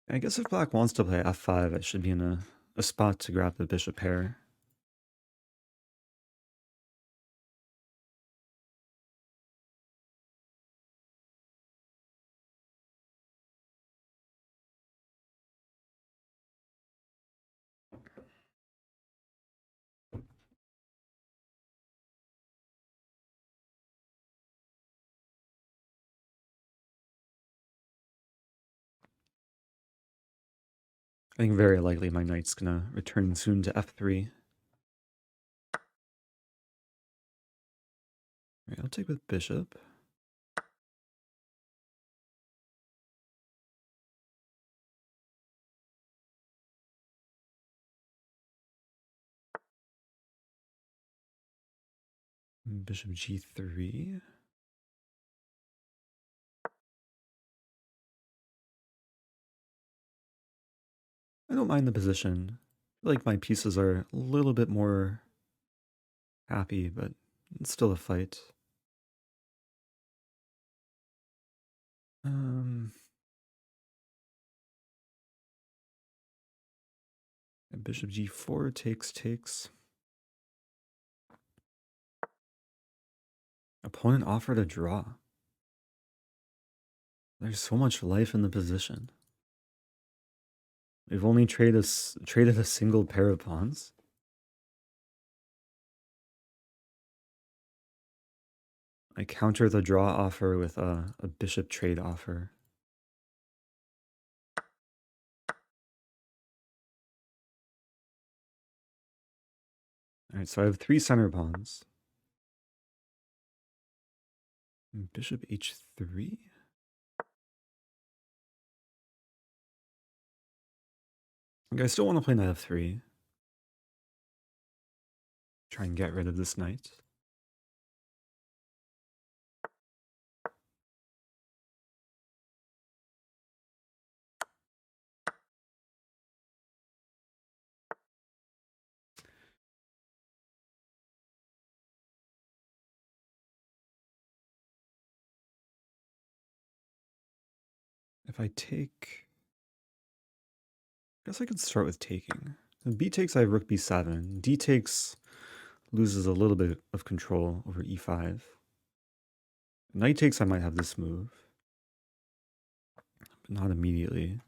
I guess if black wants to play f5, I should be in a spot to grab the bishop pair. I think very likely my knight's gonna return soon to f3. Right, I'll take with bishop. Bishop g3. I don't mind the position. I feel like my pieces are a little bit more happy, but it's still a fight. Bishop g4 takes. Opponent offered a draw. There's so much life in the position. We've only traded a single pair of pawns. I counter the draw offer with a bishop trade offer. Alright, so I have 3 center pawns. Bishop h3? I still want to play knight f3. Try and get rid of this knight. If I take... I guess I could start with taking. If b takes, I have rook b7. D takes loses a little bit of control over e5. Knight takes, I might have this move. But not immediately.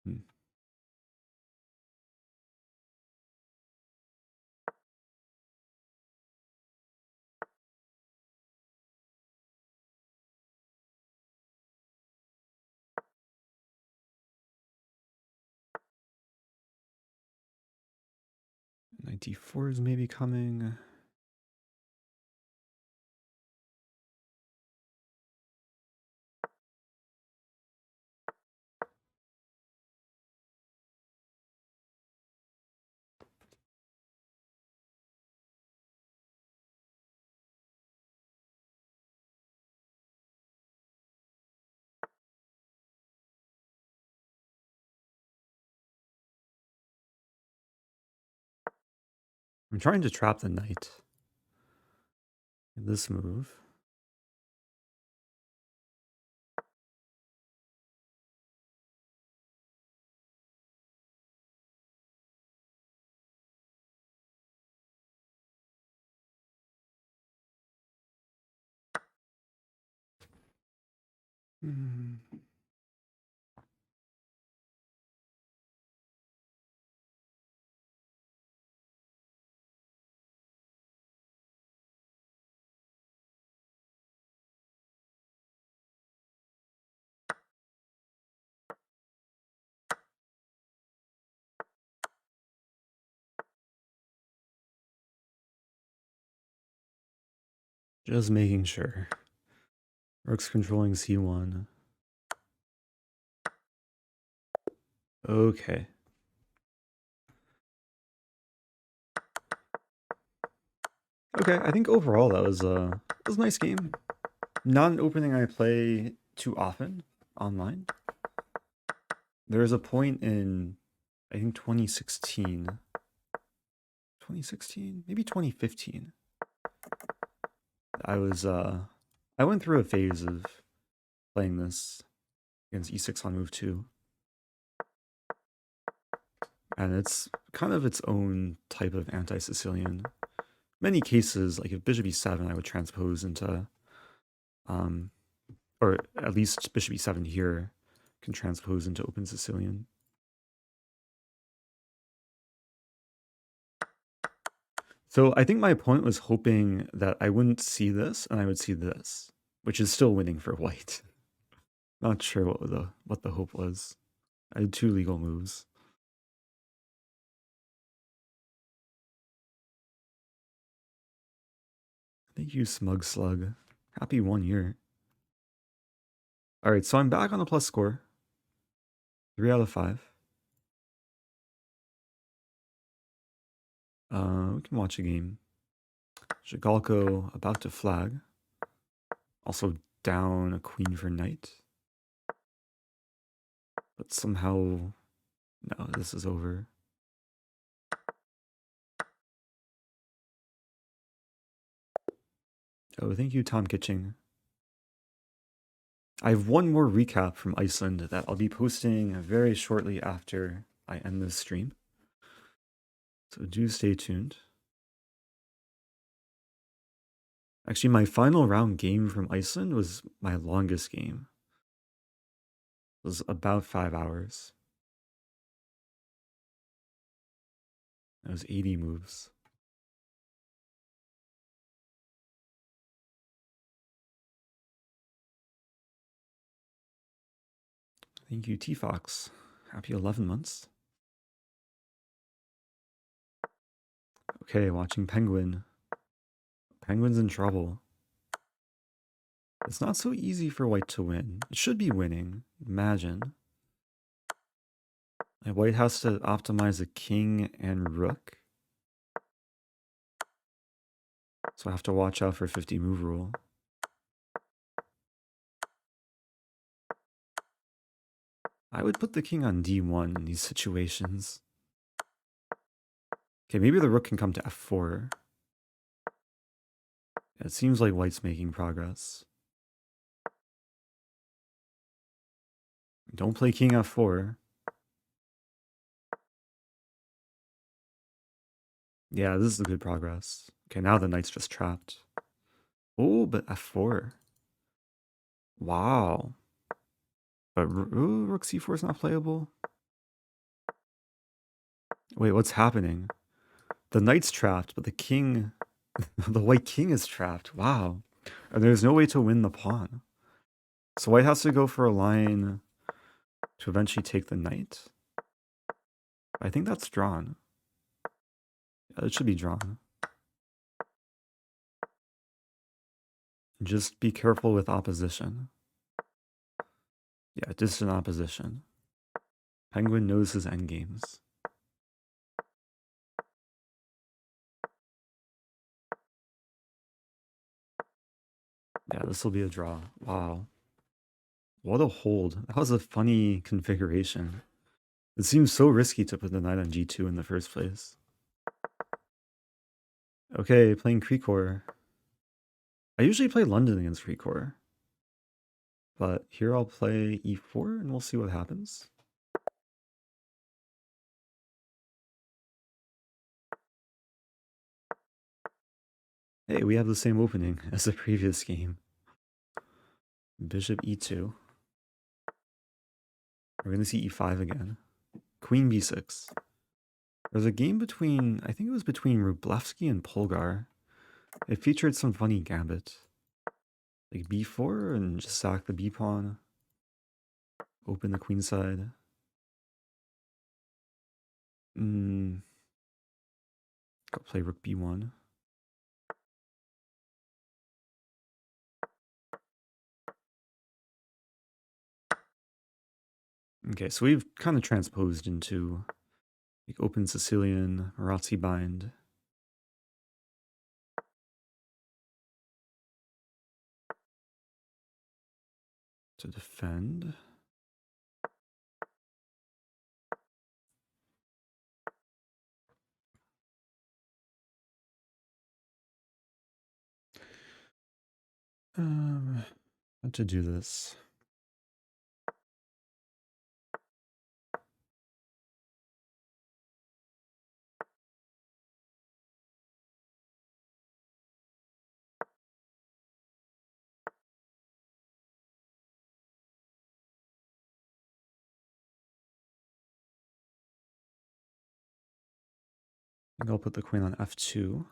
Hmm. Knight d4 is maybe coming. I'm trying to trap the knight. This move. Hmm. Just making sure. Rook's controlling c1. Okay. Okay, I think overall that was a nice game. Not an opening I play too often online. There was a point in, I think 2016, maybe 2015. I went through a phase of playing this against e6 on move 2. And it's kind of its own type of anti-Sicilian. Many cases, like if bishop e7, I would transpose into, or at least bishop e7 here can transpose into open Sicilian. So I think my opponent was hoping that I wouldn't see this and I would see this, which is still winning for white. Not sure what the hope was. I had 2 legal moves. Thank you, Smug Slug. Happy 1 year. Alright, so I'm back on a plus score. 3 out of 5. We can watch a game. Shigalko about to flag. Also down a queen for knight. But somehow... No, this is over. Oh, thank you, Tom Kitching. I have one more recap from Iceland that I'll be posting very shortly after I end this stream. So do stay tuned. Actually, my final round game from Iceland was my longest game. It was about 5 hours. It was 80 moves. Thank you, T-Fox. Happy 11 months. Okay, watching Penguin. Penguin's in trouble. It's not so easy for white to win. It should be winning. Imagine. And white has to optimize a king and rook. So I have to watch out for 50 move rule. I would put the king on d1 in these situations. Okay, maybe the rook can come to f4. It seems like white's making progress. Don't play king f4. Yeah, this is a good progress. Okay, now the knight's just trapped. Oh, but f4. Wow. But rook c4 is not playable? Wait, what's happening? The knight's trapped, but the king... the white king is trapped. Wow. And there's no way to win the pawn. So white has to go for a line to eventually take the knight. I think that's drawn. Yeah, it should be drawn. Just be careful with opposition. Yeah, distant opposition. Penguin knows his endgames. Yeah, this will be a draw. Wow. What a hold. That was a funny configuration. It seems so risky to put the knight on g2 in the first place. Okay, playing Creekor. I usually play London against Creekor. But here I'll play e4 and we'll see what happens. Hey, we have the same opening as the previous game. Bishop e2. We're going to see e5 again. Queen b6. There's a game between, I think it was between Rublevsky and Polgar. It featured some funny gambit. Like b4 and just sack the b pawn. Open the queen side. Go play rook b1. Okay, so we've kind of transposed into like open Sicilian, Marazzi bind. To defend. How to do this? I think I'll put the queen on f2.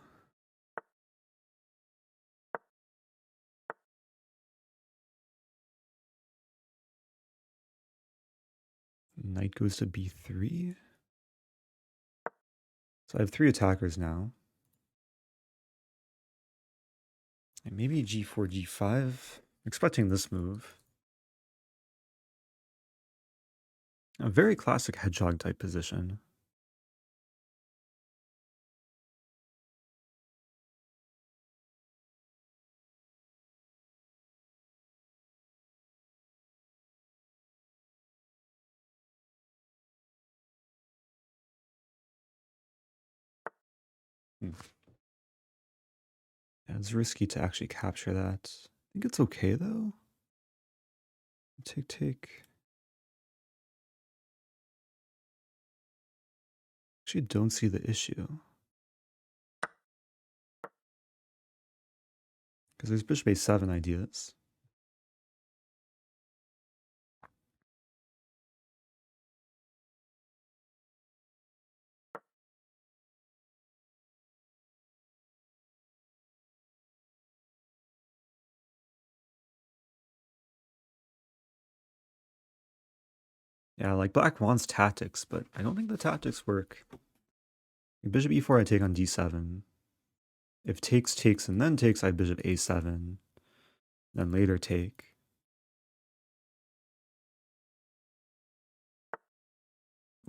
Knight goes to b3. So I have 3 attackers now. And maybe g4, g5. Expecting this move. A very classic hedgehog type position. Hmm. Yeah, it's risky to actually capture that. I think it's okay though. Take. Actually, don't see the issue. Because there's bishop a7 ideas. Yeah, like black wants tactics, but I don't think the tactics work. Bishop e4, I take on d7. If takes, and then takes, I bishop a7. Then later take.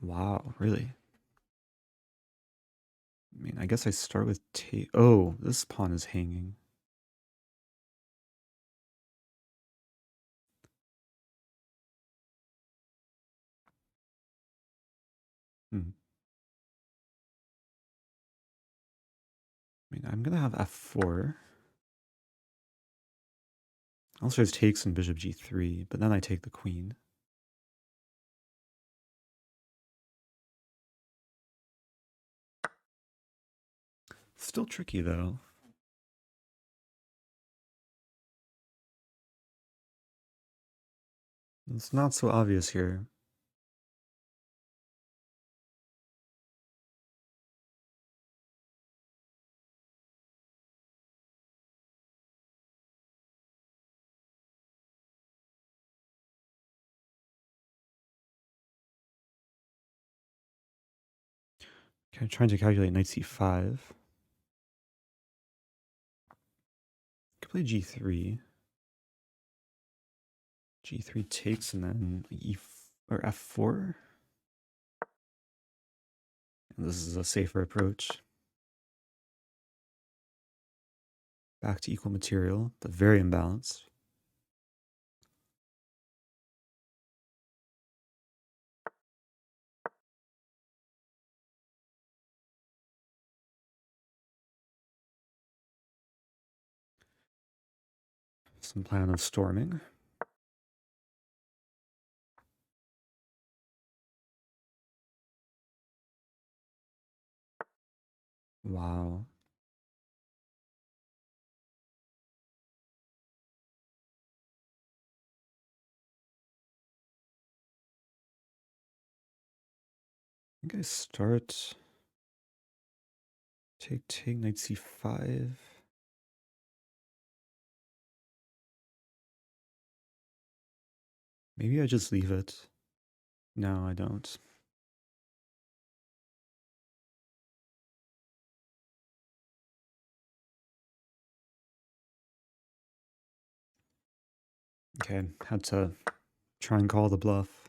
Wow, really? I mean, I guess I start with take. Oh, this pawn is hanging. Hmm. I mean, I'm gonna have f4. Also, there's takes and bishop g3, but then I take the queen. Still tricky though. It's not so obvious here. Okay, trying to calculate knight c5. Could play g3. G3 takes and then or f4. And this is a safer approach. Back to equal material, but very imbalanced. Some plan of storming. Wow. I think I start take knight c5. Maybe I just leave it. No, I don't. Okay, had to try and call the bluff.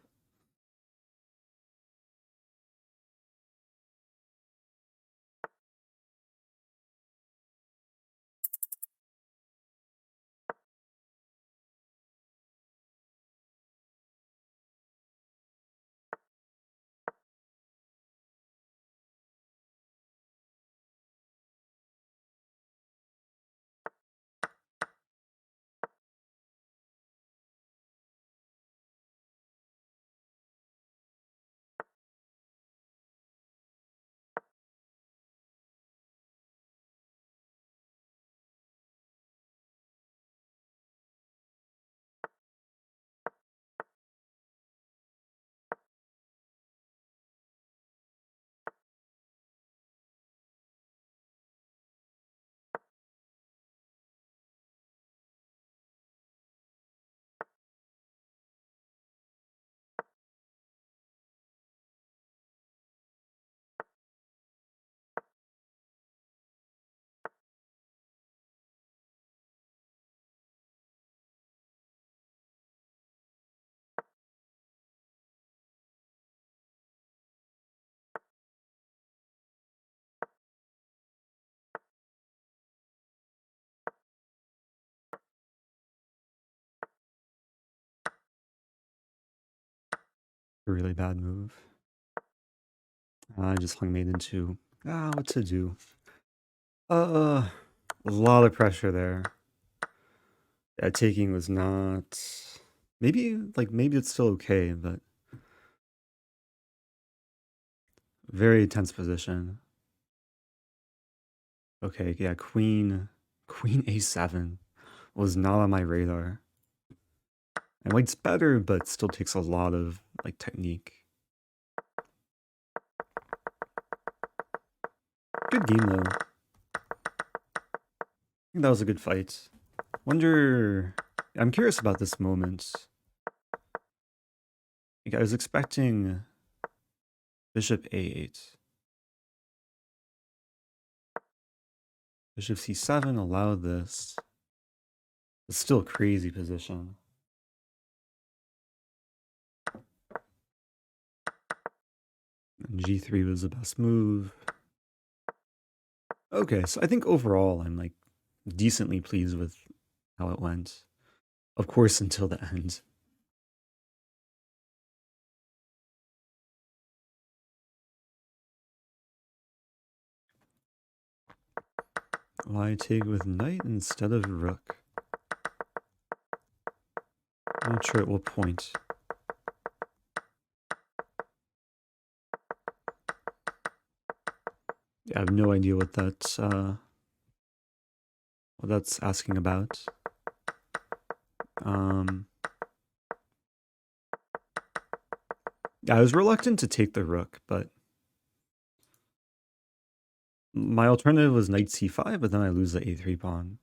A really bad move. I just hung mate into what to do. A lot of pressure there. Yeah, taking was not. Maybe it's still okay, but very tense position. Okay, yeah, Queen A7 was not on my radar. And white's better, but still takes a lot of like technique. Good game though. I think that was a good fight. I'm curious about this moment. Like, I was expecting Bishop A8. Bishop C7 allowed this. It's still a crazy position. And G3 was the best move. Okay, so I think overall I'm like decently pleased with how it went. Of course, until the end. Why take with knight instead of rook? Not sure at what point. Yeah, I have no idea what that's asking about. Yeah, I was reluctant to take the rook, but my alternative was knight c5, but then I lose the a3 pawn.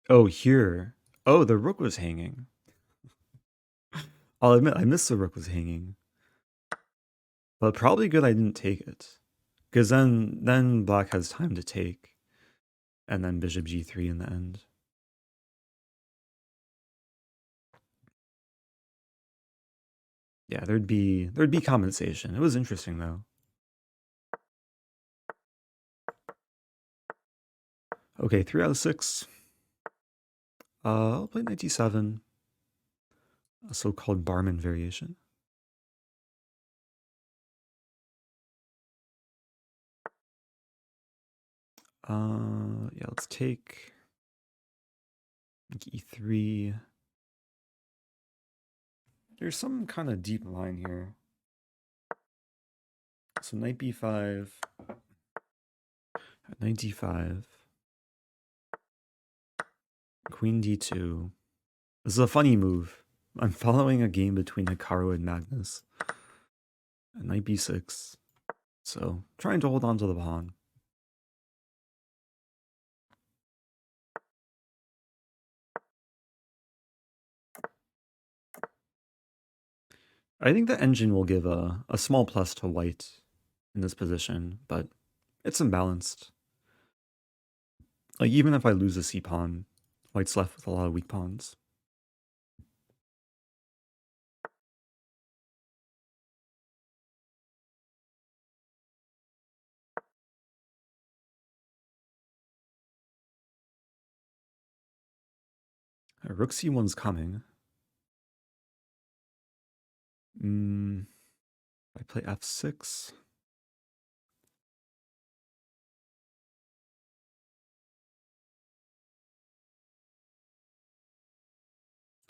Oh, here. Oh, the rook was hanging. I'll admit, I missed the rook was hanging. But probably good I didn't take it. Because then black has time to take. And then bishop g3 in the end. Yeah, there'd be compensation. It was interesting though. Okay, 3 out of 6. I'll play knight d7. A so-called barman variation. Yeah, let's take e3. There's some kind of deep line here. So knight b5, knight d5, queen d2. This is a funny move. I'm following a game between Hikaru and Magnus. Knight b6. So trying to hold on to the pawn. I think the engine will give a small plus to white in this position, but it's imbalanced. Like, even if I lose a c-pawn, white's left with a lot of weak pawns. Rook c1's coming. I play f6.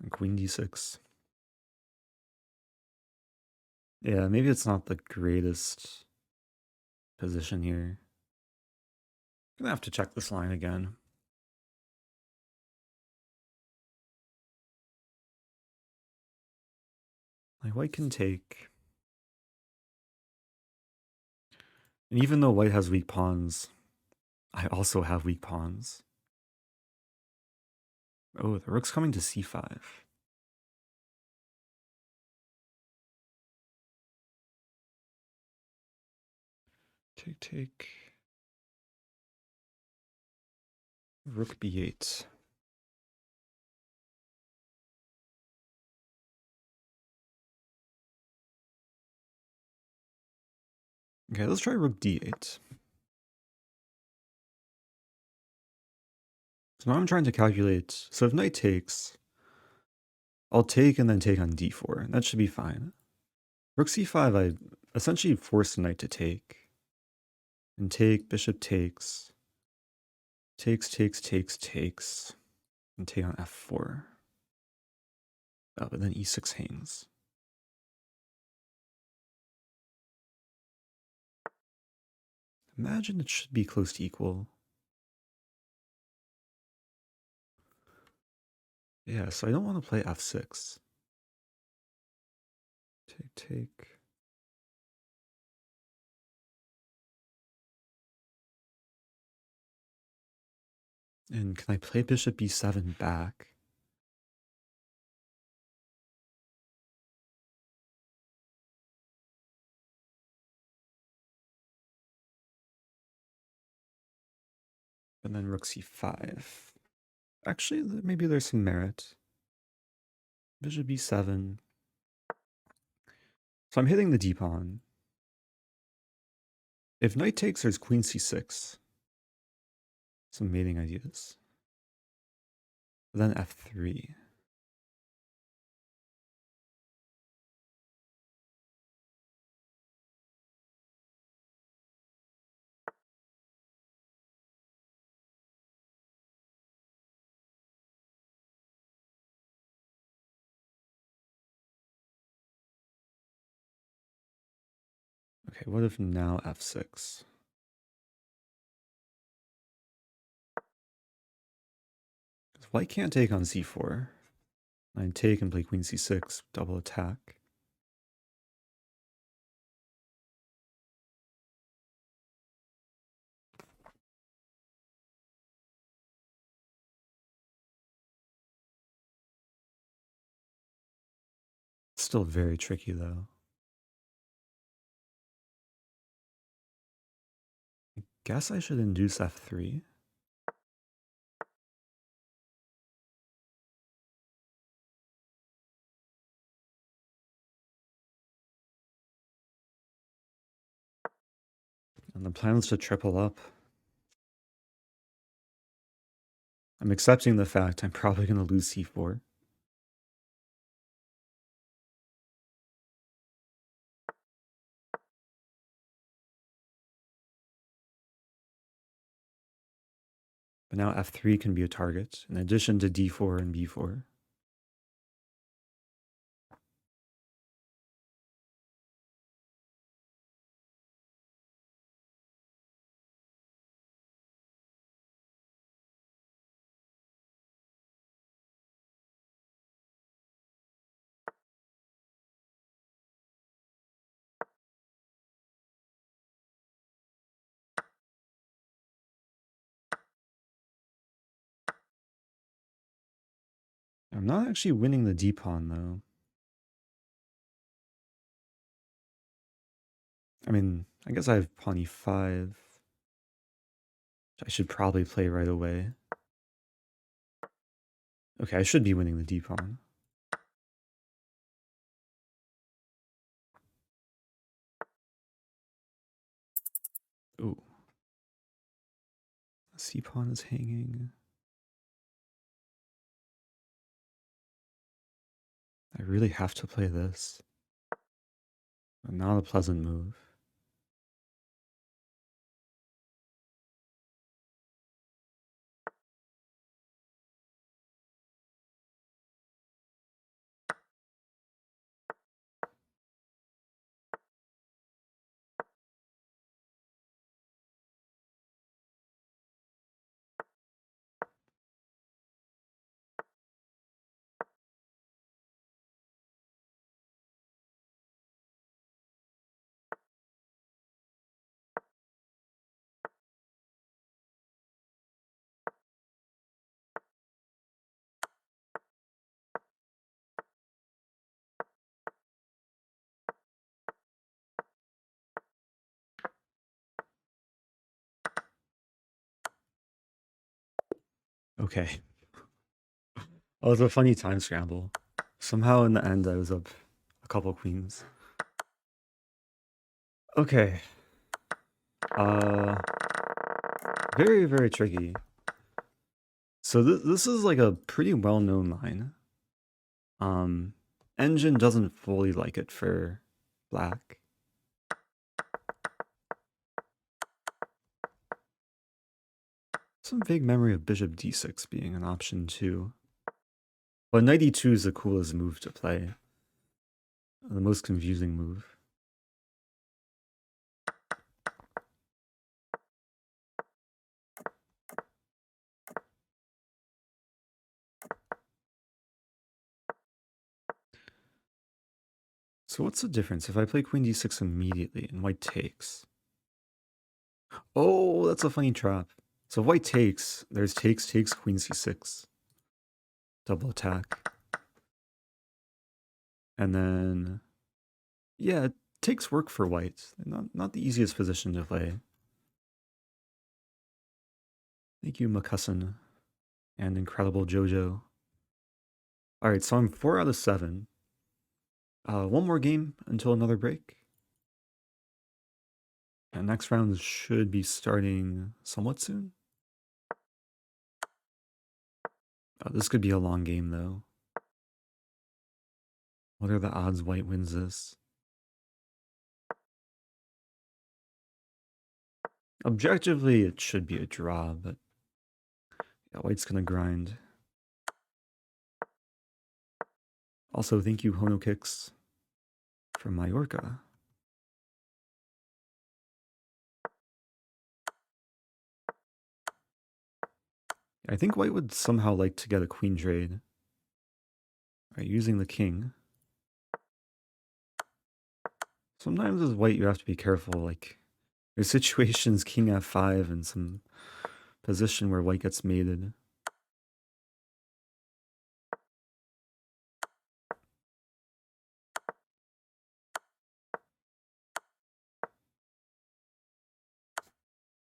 And queen d6. Yeah, maybe it's not the greatest position here. I'm gonna have to check this line again. Like, white can take. And even though white has weak pawns, I also have weak pawns. Oh, the rook's coming to c5. Take, take. Rook b8. Okay, let's try rook d8. So now I'm trying to calculate. So if knight takes, I'll take and then take on d4. That should be fine. Rook c5, I essentially forced the knight to take. And take, bishop takes. Takes, and take on f4. Oh, but then e6 hangs. Imagine it should be close to equal. Yeah, so I don't want to play f6. Take. And can I play bishop b7 back? And then rook c5. Actually, maybe there's some merit. Bishop b7. So I'm hitting the d-pawn. If knight takes, there's queen c6. Some mating ideas. Then f3. Okay, what if now f6? White can't take on c4. I take and play queen c6, double attack. Still very tricky though. I guess I should induce f3. And the plan is to triple up. I'm accepting the fact I'm probably going to lose c4. But now f3 can be a target, in addition to d4 and b4. I'm not actually winning the d-pawn though. I mean, I guess I have pawn e5, which I should probably play right away. Okay, I should be winning the d-pawn. Ooh. C-pawn is hanging. I really have to play this. Not a pleasant move. Okay. Oh, it was a funny time scramble. Somehow in the end I was up a couple queens. Okay. Very, very tricky. So this is like a pretty well-known line. Engine doesn't fully like it for black. Some vague memory of bishop d6 being an option too. But knight e2 is the coolest move to play. The most confusing move. So what's the difference if I play queen d6 immediately and white takes? Oh, that's a funny trap. So if white takes, there's takes, queen c6. Double attack. And then, yeah, it takes work for white. Not the easiest position to play. Thank you, McCusson and Incredible Jojo. All right, so I'm 4 out of 7. One more game until another break. And next round should be starting somewhat soon. This could be a long game, though. What are the odds white wins this? Objectively, it should be a draw, but yeah, white's gonna grind. Also, thank you, Hono Kicks, from Mallorca. I think white would somehow like to get a queen trade. Right, using the king. Sometimes as white, you have to be careful. Like, there's situations king f5 and some position where white gets mated.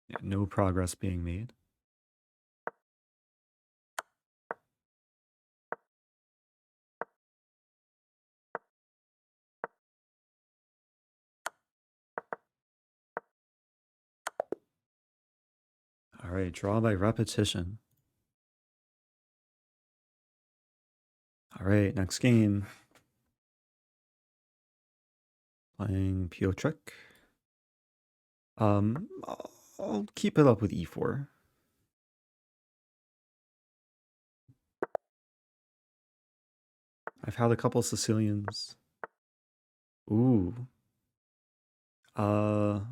Yeah, no progress being made. All right, draw by repetition. All right, next game. Playing Piotrek. I'll keep it up with e4. I've had a couple Sicilians. Ooh. I'll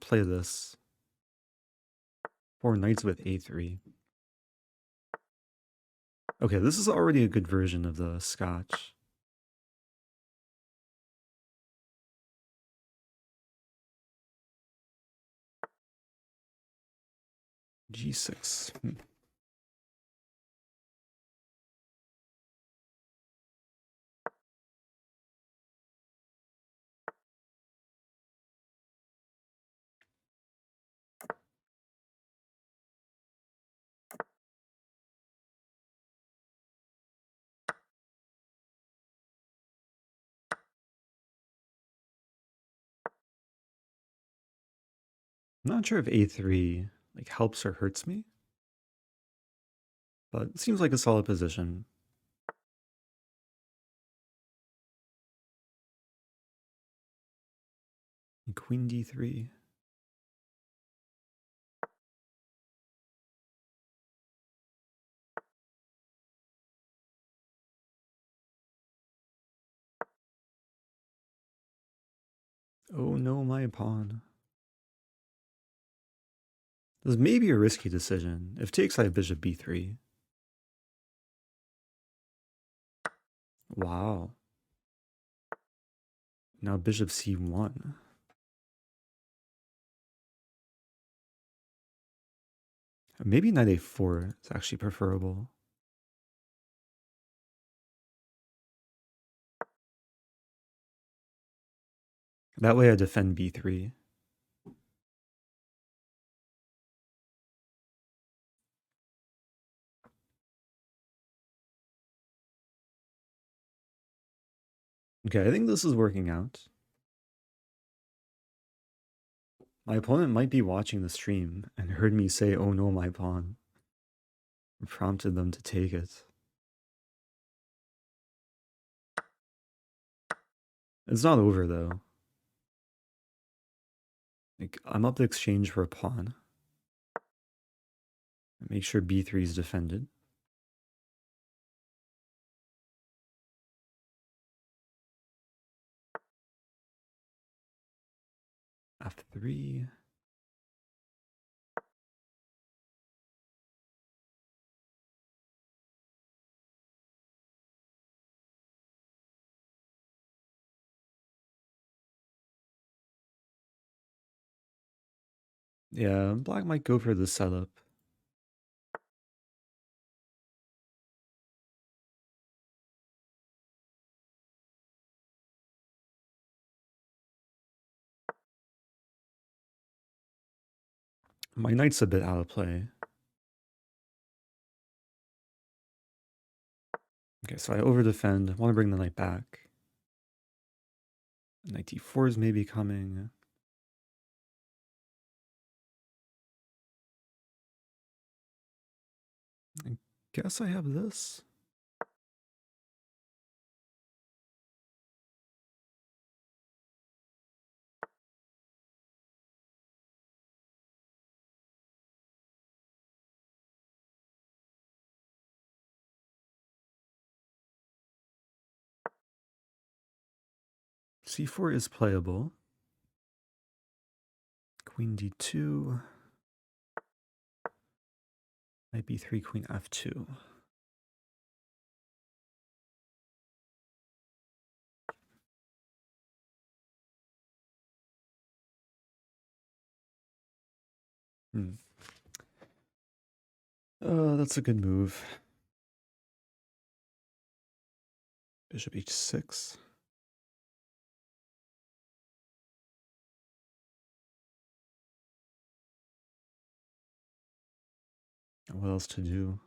play this. 4 knights with a3. Okay, this is already a good version of the Scotch. G6. I'm not sure if a3 like helps or hurts me, but it seems like a solid position. And queen d3. Oh no, my pawn. This may be a risky decision. If takes, I have bishop b3. Wow. Now bishop c1. Maybe knight a4 is actually preferable. That way I defend b3. Okay, I think this is working out. My opponent might be watching the stream and heard me say, "Oh no, my pawn." Prompted them to take it. It's not over though. Like, I'm up to exchange for a pawn. Make sure b3 is defended. f3. Yeah, black might go for the setup. My knight's a bit out of play. Okay, so I overdefend. I want to bring the knight back. Knight d4 is maybe coming. I guess I have this. c4 is playable. Queen d2. Knight b3, queen f2. That's a good move. Bishop h6. What else to do?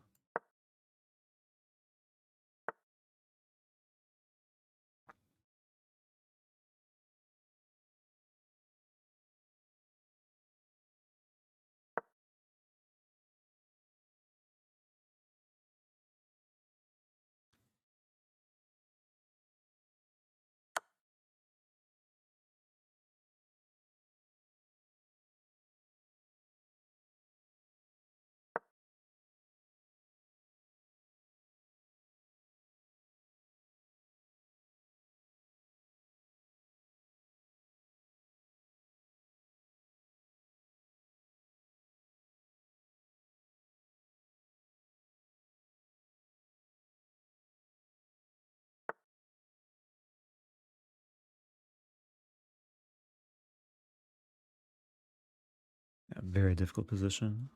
Yeah, very difficult position.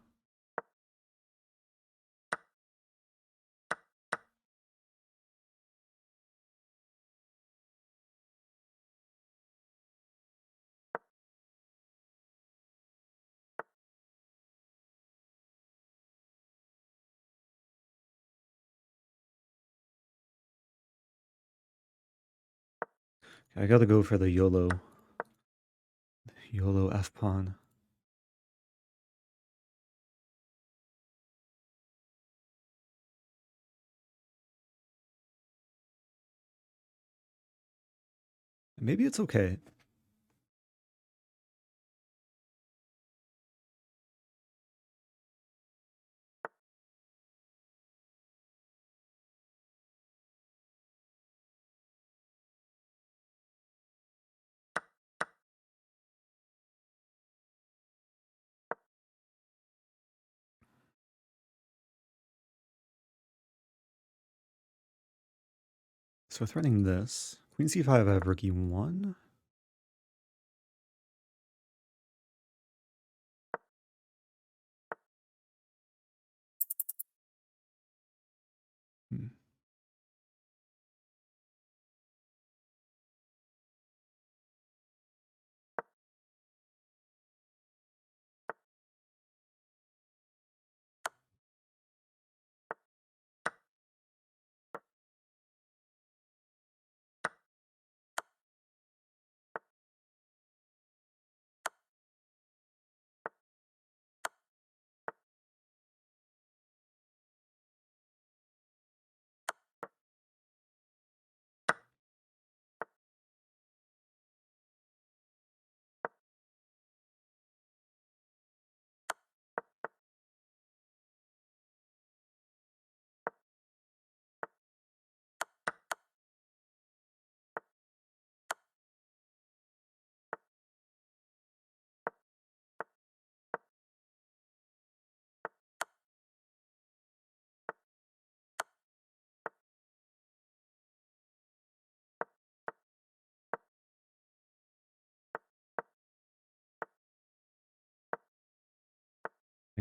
I gotta go for the YOLO f pawn. Maybe it's okay. So threatening this. Queen c5, I have rook e1. Hmm.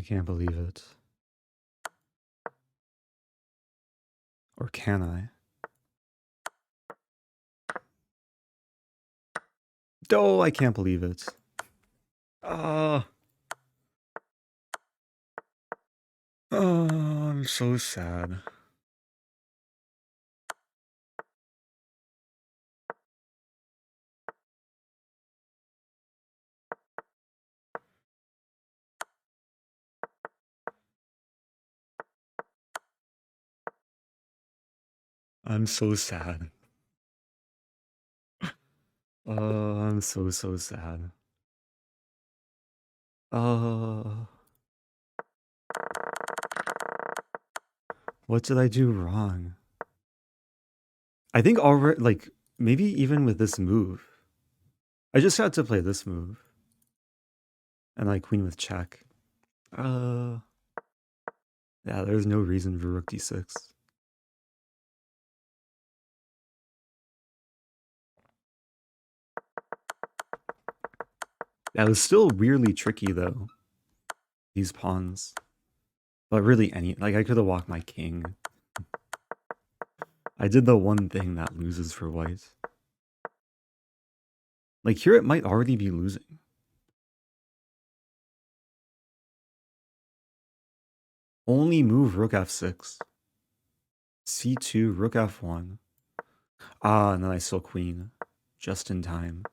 can't believe it. Or can I? Oh, I can't believe it. Oh, I'm so sad. I'm so sad. Oh, I'm so sad. Oh, what did I do wrong? I think already, like, maybe even with this move, I just had to play this move. And like queen with check. Uh, yeah, there's no reason for rook d6. That was still weirdly tricky though, these pawns. But really like I could have walked my king. I did the one thing that loses for white. Like here it might already be losing. Only move rook f6. c2, rook f1. Ah, and then I still queen. Just in time.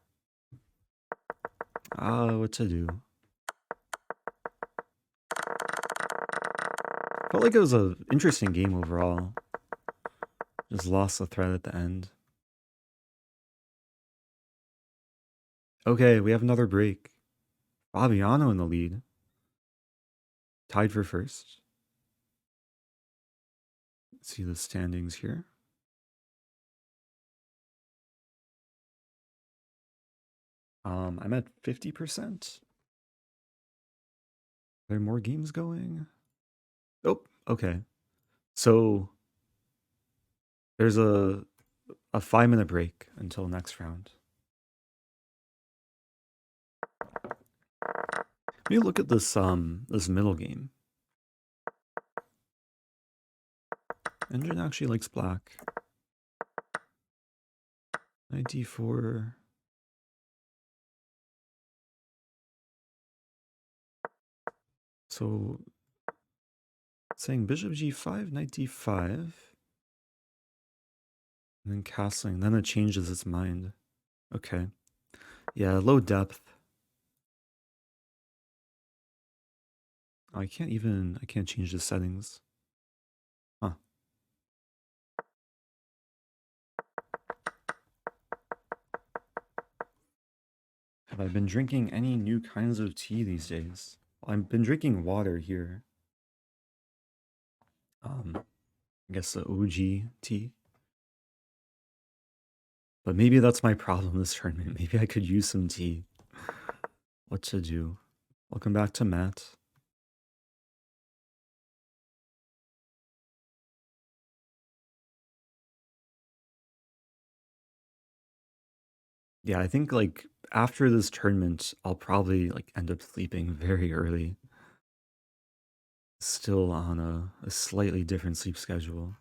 Ah, what to do? Felt like it was an interesting game overall. Just lost the thread at the end. Okay, we have another break. Fabiano in the lead. Tied for first. Let's see the standings here. I'm at 50%. Are there more games going? Oh, okay. So there's a 5-minute break until next round. Let me look at this this middle game. Engine actually likes black. Knight d4. So saying bishop g5, knight d5. And then castling. Then it changes its mind. Okay. Yeah, low depth. I can't change the settings. Huh. Have I been drinking any new kinds of tea these days? Well, I've been drinking water here. I guess the OG tea. But maybe that's my problem this tournament. Maybe I could use some tea. What to do? Welcome back to Matt. Yeah, I think like after this tournament, I'll probably like end up sleeping very early. Still on a slightly different sleep schedule.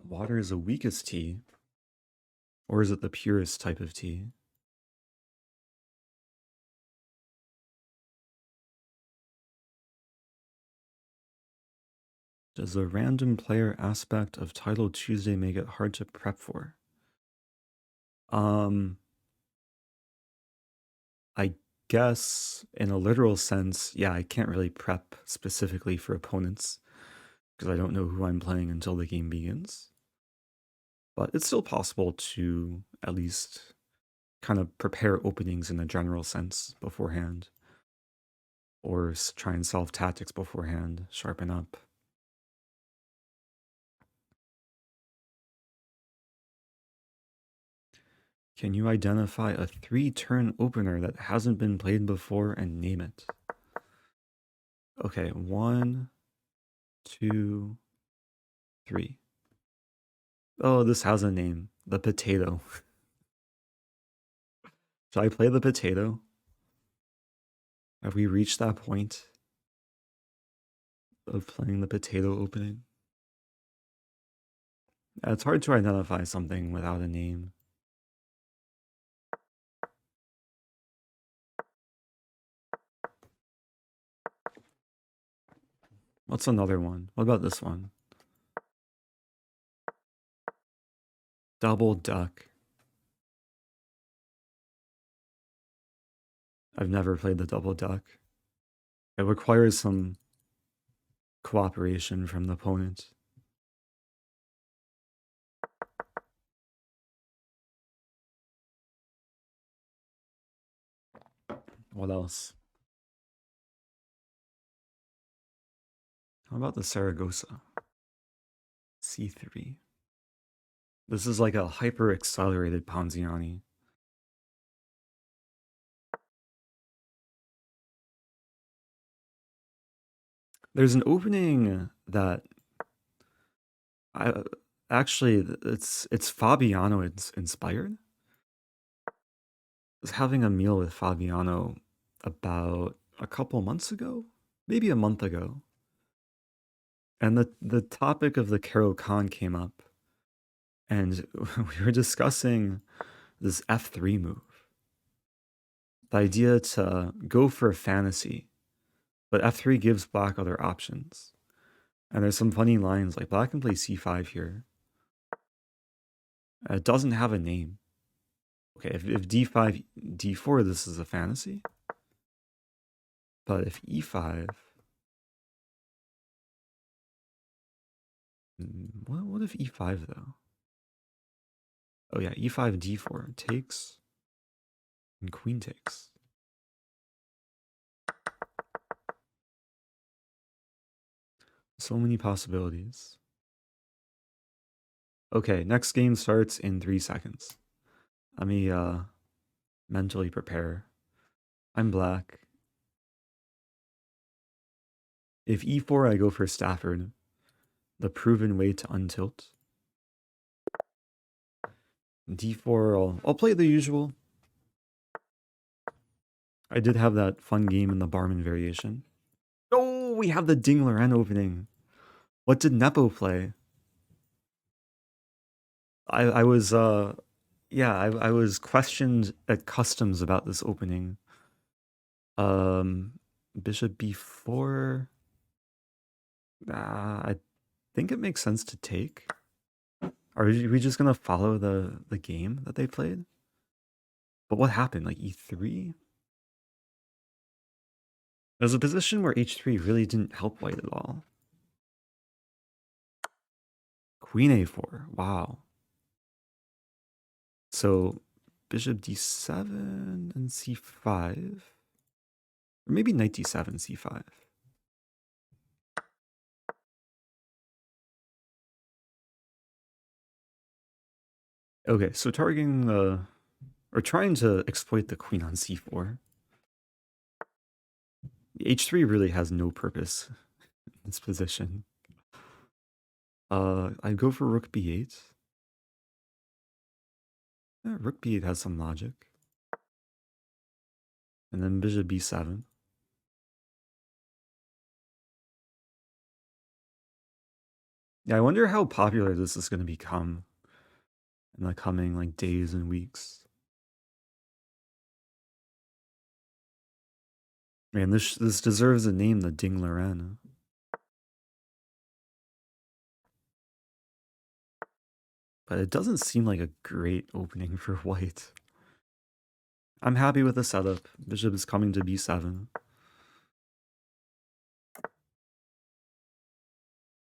Water is the weakest tea. Or is it the purest type of tea? Does the random player aspect of Title Tuesday make it hard to prep for? I guess in a literal sense, yeah, I can't really prep specifically for opponents because I don't know who I'm playing until the game begins. But it's still possible to at least kind of prepare openings in a general sense beforehand, or try and solve tactics beforehand, sharpen up. Can you identify a 3-turn opener that hasn't been played before and name it? Okay, 1, 2, 3. Oh, this has a name. The potato. Should I play the potato? Have we reached that point of playing the potato opening? It's hard to identify something without a name. What's another one? What about this one? Double duck. I've never played the double duck. It requires some cooperation from the opponent. What else? How about the Saragossa? C3. This is like a hyper accelerated Ponziani. There's an opening that I actually it's Fabiano inspired. I was having a meal with Fabiano about a couple months ago, maybe a month ago. And the topic of the Caro Khan came up, and we were discussing this F3 move. The idea to go for a fantasy, but F3 gives black other options. And there's some funny lines like black can play C5 here. It doesn't have a name. Okay, if D5, D4, this is a fantasy. But if E5, what if E5 though? Oh yeah, E5, D4 takes, and queen takes. So many possibilities. Okay, next game starts in 3 seconds. Let me mentally prepare. I'm black. If E4, I go for Stafford, the proven way to untilt. D4, I'll play the usual. I did have that fun game in the Barman variation. Oh, we have the Ding Loren opening. What did Nepo play? I was yeah, I was questioned at customs about this opening. Bishop B4. I think it makes sense to take. Are we just gonna follow the game that they played? But what happened? Like E3? There's a position where H3 really didn't help white at all. Queen A4. Wow. So bishop D7 and C5. Or maybe knight D7, C5. Okay, so targeting or trying to exploit the queen on C4. H3 really has no purpose in this position. I'd go for rook B8. Yeah, rook B8 has some logic. And then bishop B7. Yeah, I wonder how popular this is going to become in the coming like days and weeks. Man, this deserves a name, the Ding Loren. But it doesn't seem like a great opening for white. I'm happy with the setup. Bishop is coming to B7.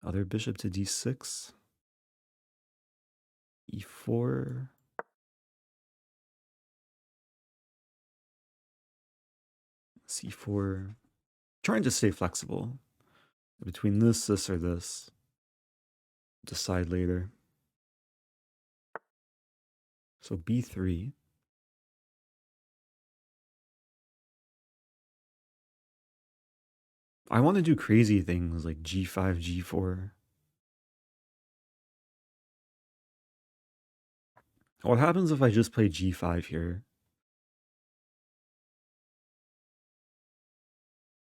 Other bishop to D6. E4. C4. Trying to stay flexible. Between this, or this. Decide later. So B3. I want to do crazy things like G5, G4. What happens if I just play G5 here?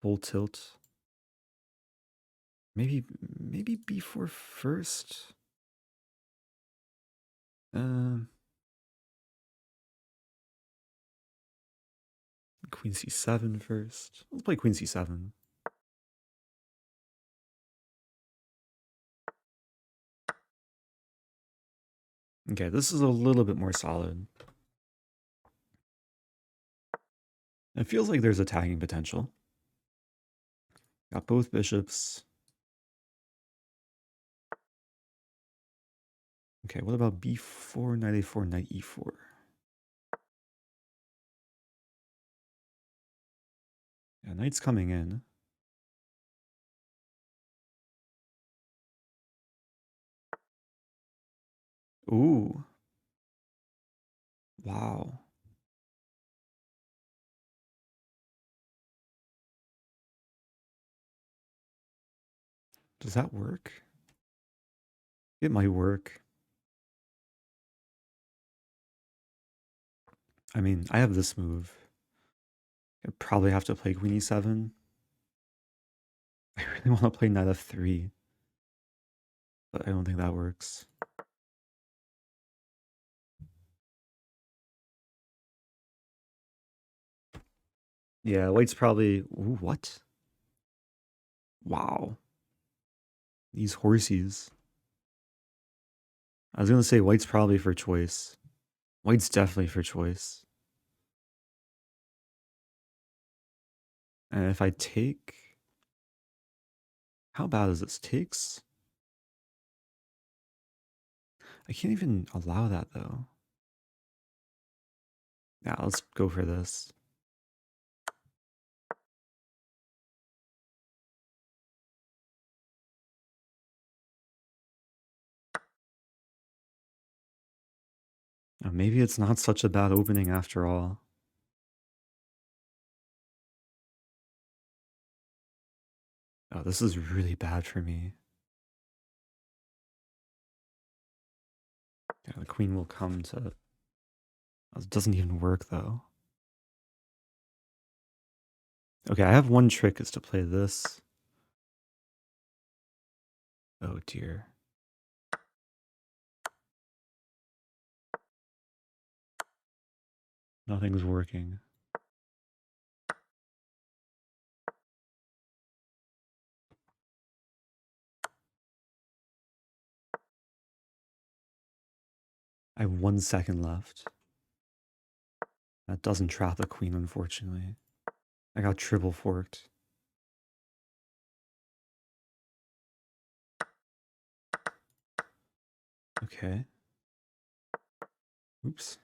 Full tilt. Maybe b4 first. Queen c7 first. Let's play queen c7. Okay, this is a little bit more solid. It feels like there's attacking potential. Got both bishops. Okay, what about b4, knight a4, knight e4? Yeah, knight's coming in. Ooh. Wow. Does that work? It might work. I mean, I have this move. I probably have to play queen e7. I really want to play knight f3, but I don't think that works. Yeah, white's probably... Ooh, what? Wow. These horsies. I was gonna say white's probably for choice. White's definitely for choice. And if I take... How bad is this? Takes? I can't even allow that, though. Yeah, let's go for this. Maybe it's not such a bad opening after all. Oh, this is really bad for me. Yeah, the queen will come to... It doesn't even work, though. Okay, I have one trick is to play this. Oh, dear. Nothing's working. I have 1 second left. That doesn't trap the queen, unfortunately. I got triple forked. Okay. Oops.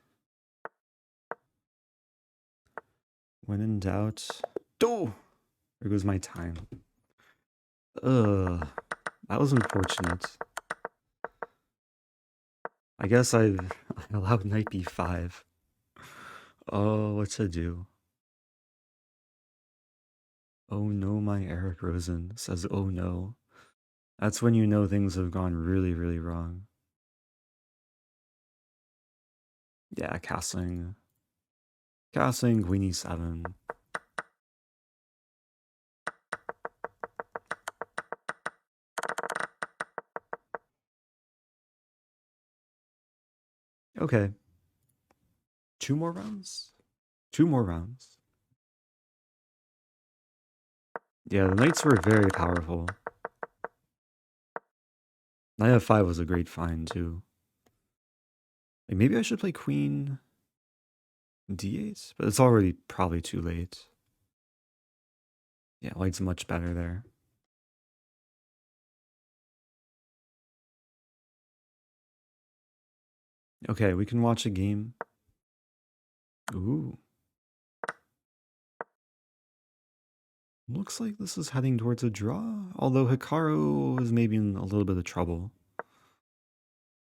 When in doubt... Oh! There goes my time. Ugh. That was unfortunate. I guess I allowed knight b5. Oh, what to do? Oh no, my Eric Rosen says, oh no. That's when you know things have gone really, really wrong. Yeah, castling. Castling, queen e7. Okay. 2 more rounds? 2 more rounds. Yeah, the knights were very powerful. Knight f5 was a great find, too. Like, maybe I should play queen d8? But it's already probably too late. Yeah, white's much better there. Okay, we can watch a game. Ooh. Looks like this is heading towards a draw, although Hikaru is maybe in a little bit of trouble.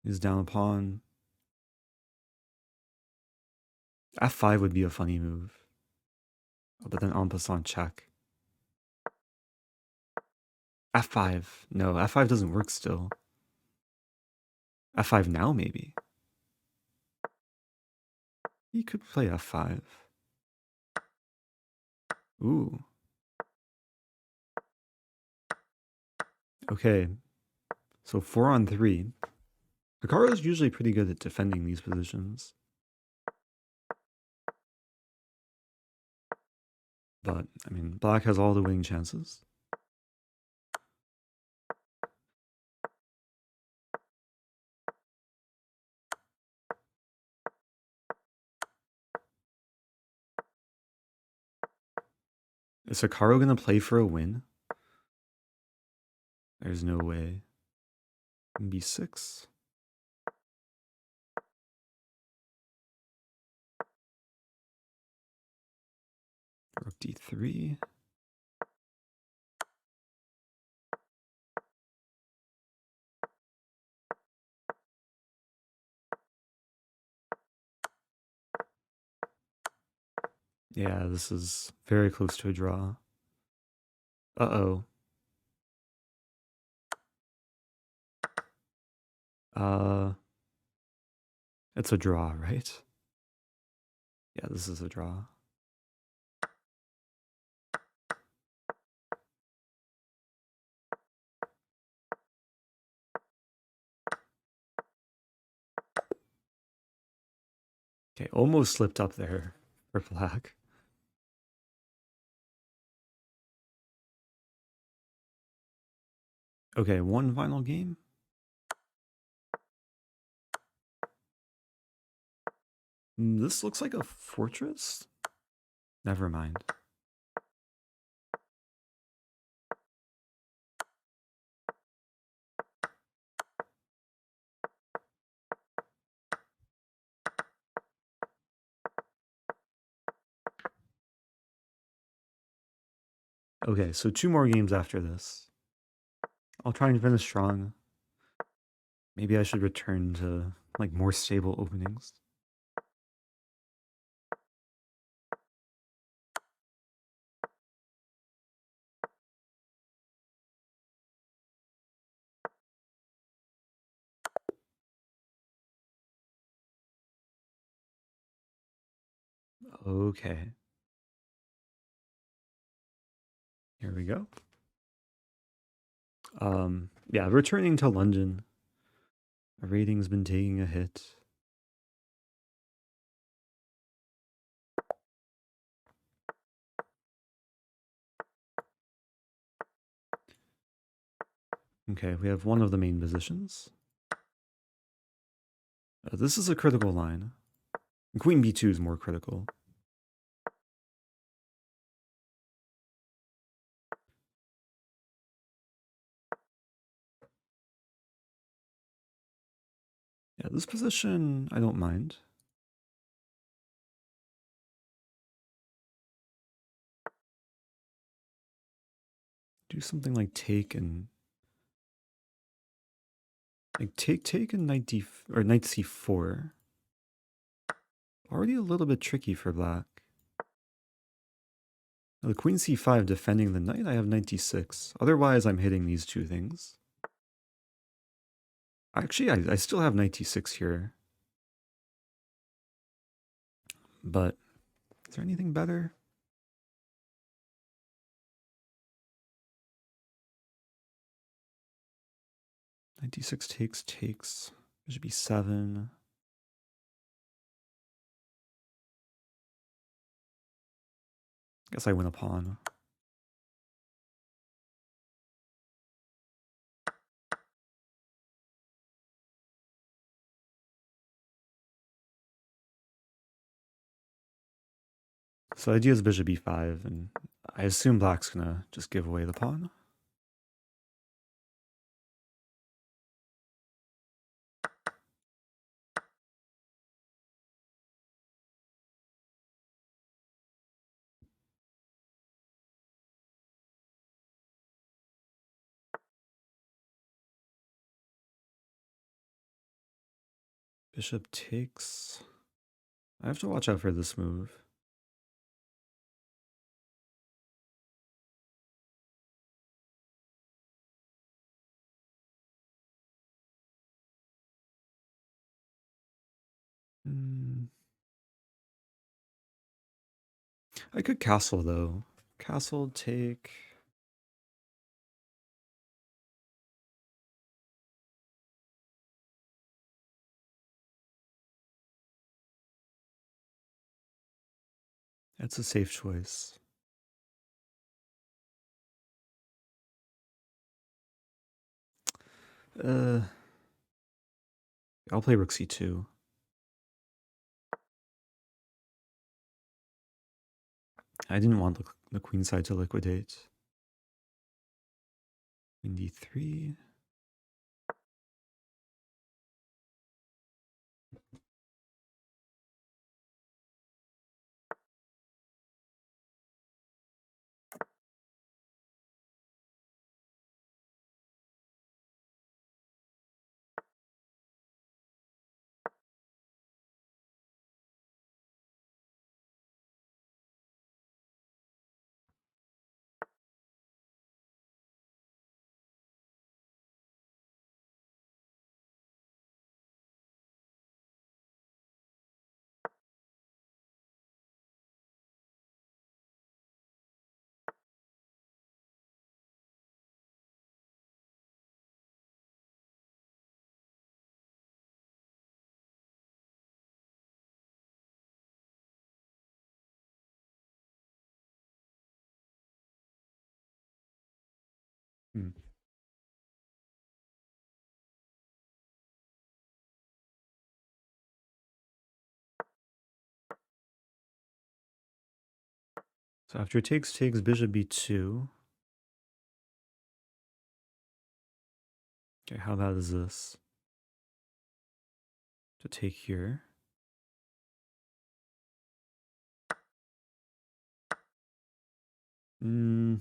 He's down a pawn. F5 would be a funny move. Oh, but then en passant check. F5. No, F5 doesn't work still. F5 now, maybe. He could play F5. Ooh. Okay, so 4 on 3. Hikaru is usually pretty good at defending these positions. But, I mean, black has all the winning chances. Is Hikaru gonna play for a win? There's no way. B6. Rook D3. Yeah, this is very close to a draw. Uh-oh. It's a draw, right? Yeah, this is a draw. Okay, almost slipped up there for black. Okay, one final game. This looks like a fortress. Never mind. Okay, so 2 more games after this. I'll try and finish strong. Maybe I should return to like more stable openings. Okay. Here we go. Yeah, returning to London. The rating's been taking a hit. Okay, we have one of the main positions. This is a critical line. Queen b2 is more critical. Yeah, this position I don't mind. Do something like take and take and knight d or knight c4. Already a little bit tricky for black. Now, the queen c5 defending the knight, I have knight d6. Otherwise, I'm hitting these two things. Actually, I still have knight d6 here. But is there anything better? Knight d6 takes. Bishop b7. Guess I win a pawn. So the idea is bishop b5, and I assume black's gonna just give away the pawn. Bishop takes. I have to watch out for this move. I could castle though. Castle take. That's a safe choice. I'll play rook c2. I didn't want the queen side to liquidate. Queen d3. Hmm. So after takes bishop b2. Okay, how bad is this? To take here. Hmm.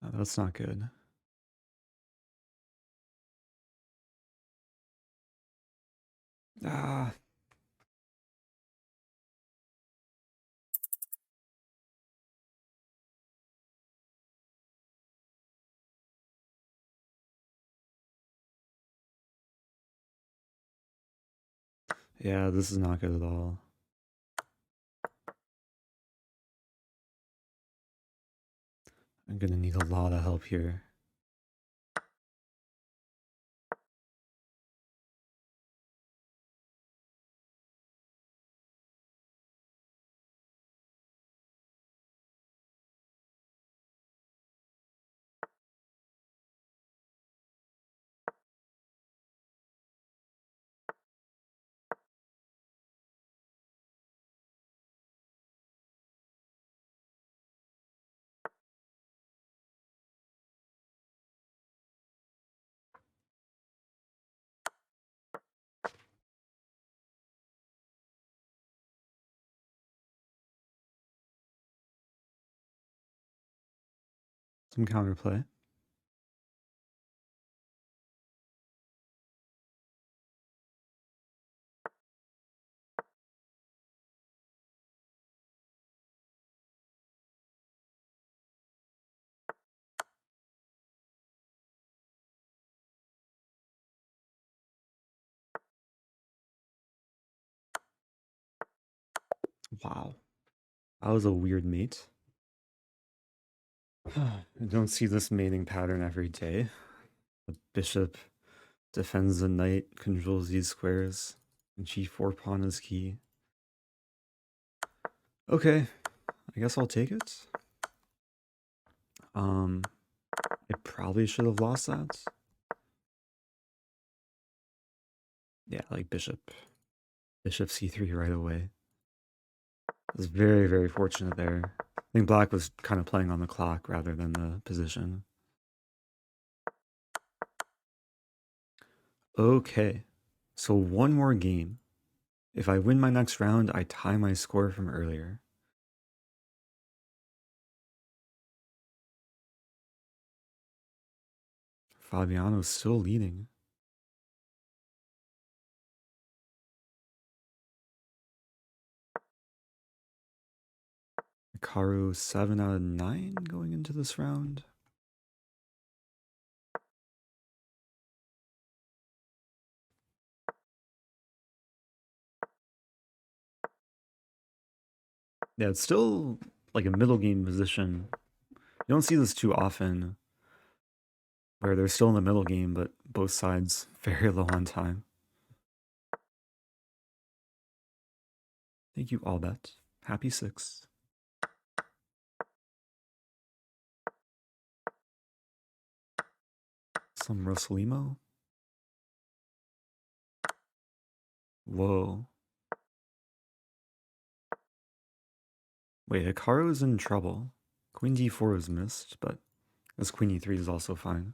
Oh, that's not good. Ah. Yeah, this is not good at all. I'm gonna need a lot of help here. Some counterplay. Wow. That was a weird mate. I don't see this mating pattern every day. The bishop defends the knight, controls these squares, and g4 pawn is key. Okay, I guess I'll take it. I probably should have lost that. Yeah, like bishop c3 right away. I was very, very fortunate there. I think black was kind of playing on the clock rather than the position. Okay, so one more game. If I win my next round, I tie my score from earlier. Fabiano's still leading. Hikaru 7 out of 9 going into this round. Yeah, it's still like a middle game position. You don't see this too often. where they're still in the middle game, but both sides very low on time. Thank you, Albet. Happy 6. Some Rosalimo. Whoa. Wait, Hikaru's in trouble. Queen d4 is missed, but this queen e3 is also fine.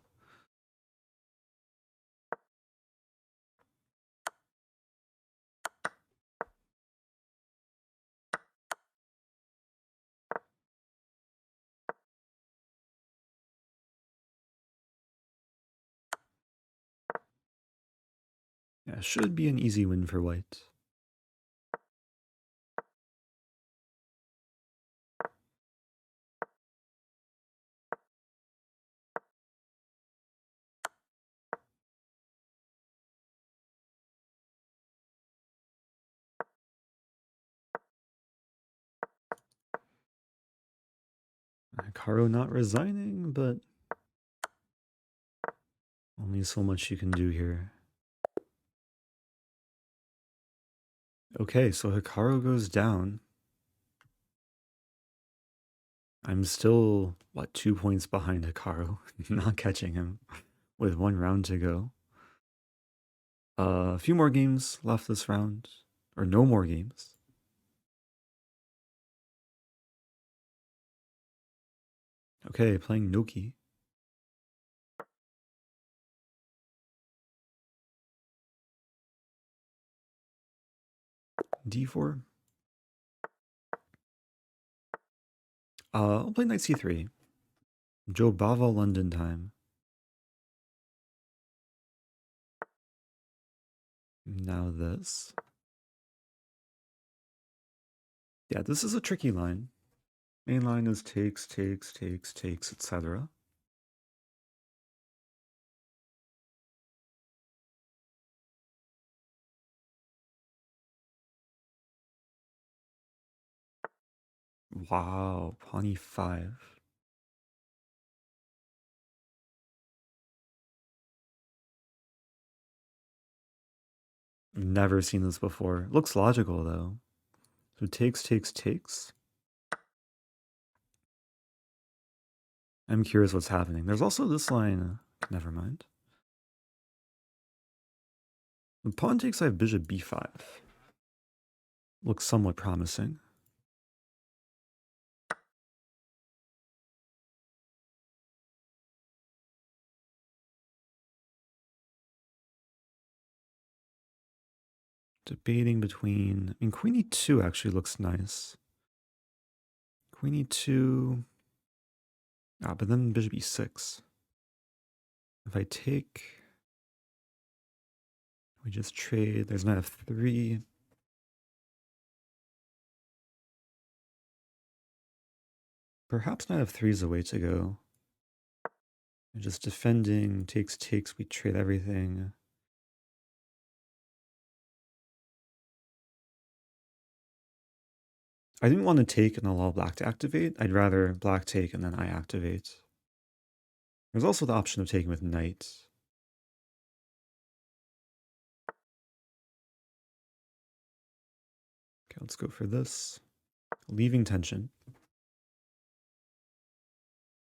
Yeah, should be an easy win for white. Hikaru not resigning, but only so much you can do here. Okay, so Hikaru goes down. I'm still, 2 points behind Hikaru, not catching him with 1 round to go. A few more games left this round, or no more games. Okay, playing Noki. D4. I'll play knight c3. Joe Bava London time. Now this. Yeah, this is a tricky line. Main line is takes, etc. Wow, pawn e5. Never seen this before. Looks logical though. So takes. I'm curious what's happening. There's also this line. Never mind. The pawn takes, I have bishop b5. Looks somewhat promising. Debating between... I mean, queen e2 actually looks nice. Queen e2... Ah, but then bishop e6. If I take... We just trade. There's knight f3. Perhaps knight f3 is the way to go. Just defending, takes, we trade everything. I didn't want to take and allow black to activate. I'd rather black take and then I activate. There's also the option of taking with knight. Okay, let's go for this. Leaving tension.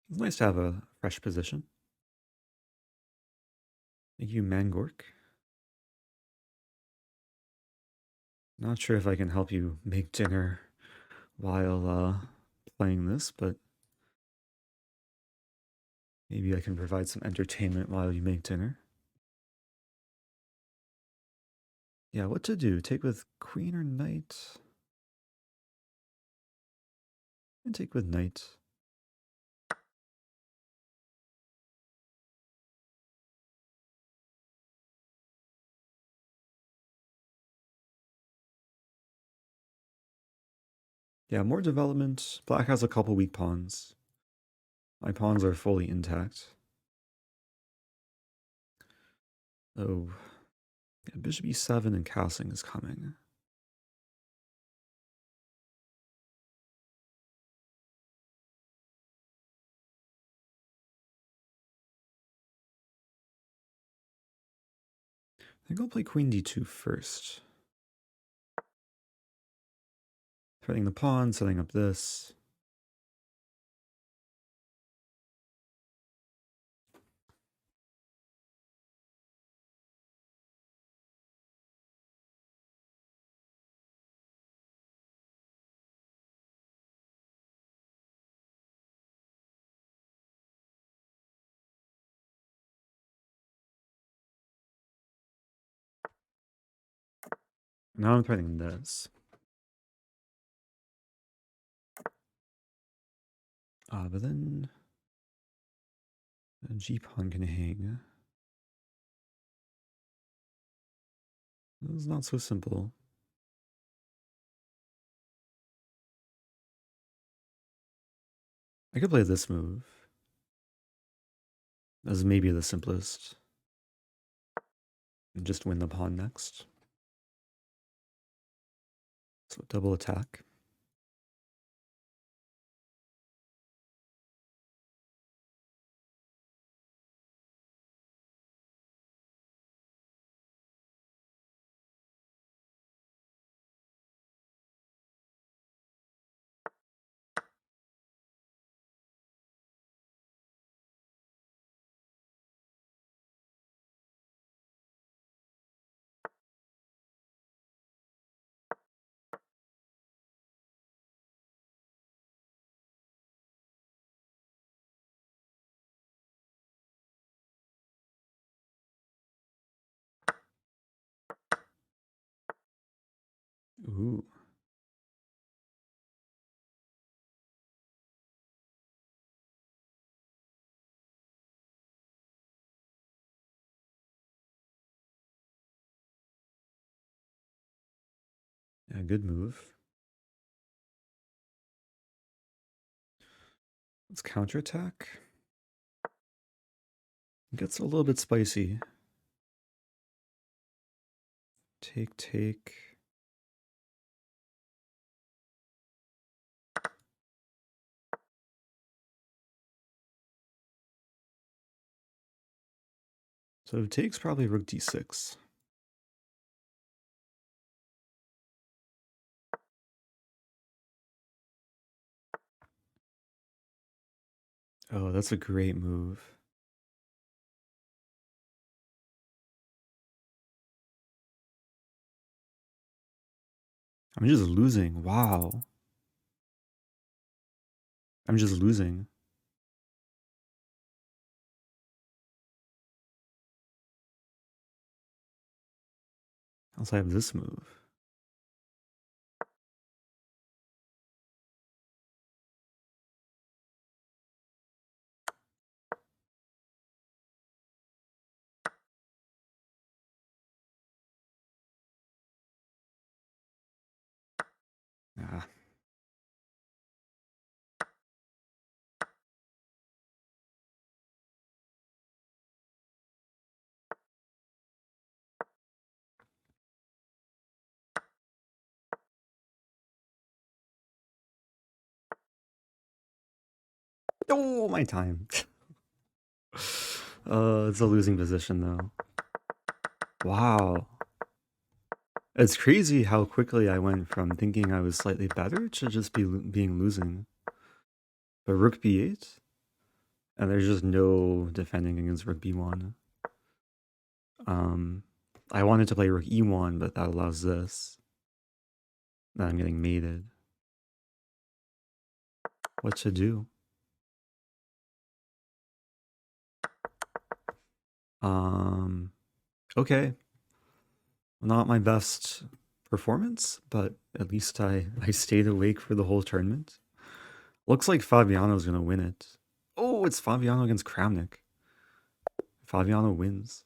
It's nice to have a fresh position. Thank you, Mangork. Not sure if I can help you make dinner while playing this, but maybe I can provide some entertainment while you make dinner. Yeah, what to do? Take with queen or knight? And take with knight. Yeah, more development. Black has a couple weak pawns. My pawns are fully intact. Oh, yeah, bishop e7 and castling is coming. think I'll play queen d2 first. Threatening the pawn, setting up this. Now I'm threatening this. But then a g-pawn can hang. This is not so simple. I could play this move. As maybe the simplest. And just win the pawn next. So double attack. Ooh. Yeah, good move. Let's counterattack. Gets a little bit spicy. Take, take. So takes probably rook d6. Oh, that's a great move. I'm just losing. Wow. I'm just losing. Also, I have this move. Ah. Oh, my time. It's a losing position though. Wow. It's crazy how quickly I went from thinking I was slightly better to just being losing. But rook b8, and there's just no defending against rook b1. I wanted to play rook e1, but that allows this. Now I'm getting mated. What to do? Okay. Not my best performance, but at least I stayed awake for the whole tournament. Looks like Fabiano's gonna win it. Oh, it's Fabiano against Kramnik. Fabiano wins.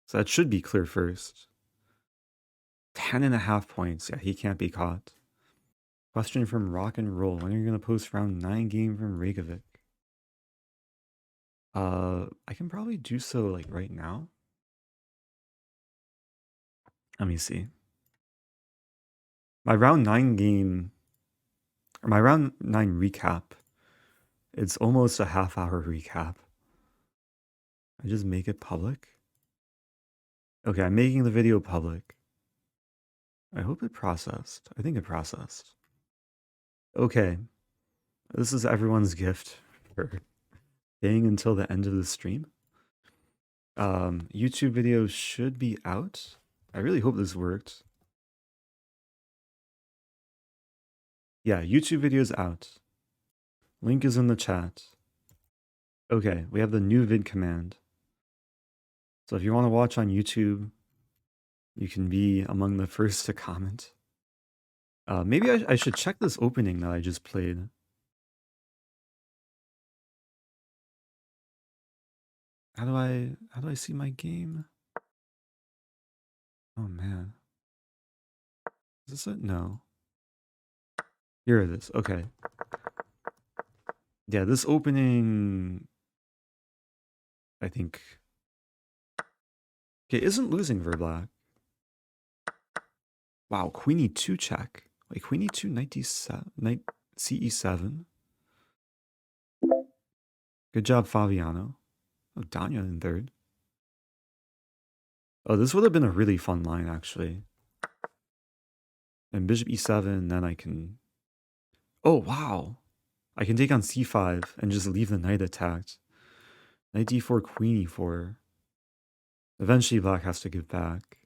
So that should be clear first. 10.5 points. Yeah, he can't be caught. Question from Rock and Roll. When are you gonna post round 9 game from Reykjavik? I can probably do so like right now. Let me see. My round 9 game, or my round 9 recap, it's almost a half-hour recap. I just make it public. Okay, I'm making the video public. I hope it processed. I think it processed. Okay, this is everyone's gift for staying until the end of the stream. YouTube video should be out. I really hope this worked. Yeah, YouTube video's out. Link is in the chat. Okay, we have the new vid command. So if you want to watch on YouTube, you can be among the first to comment. Maybe I should check this opening that I just played. How do I see my game? Oh man. Is this it? No. Here it is. Okay. Yeah, this opening I think okay, isn't losing for black. Wow, queen e2 check. Wait, queen e2 knight d7 knight ce7. Good job, Fabiano. Oh, Danya in third. Oh, this would have been a really fun line, actually. And bishop e7, then I can... Oh, wow. I can take on c5 and just leave the knight attacked. Knight d4, queen e4. Eventually, black has to give back.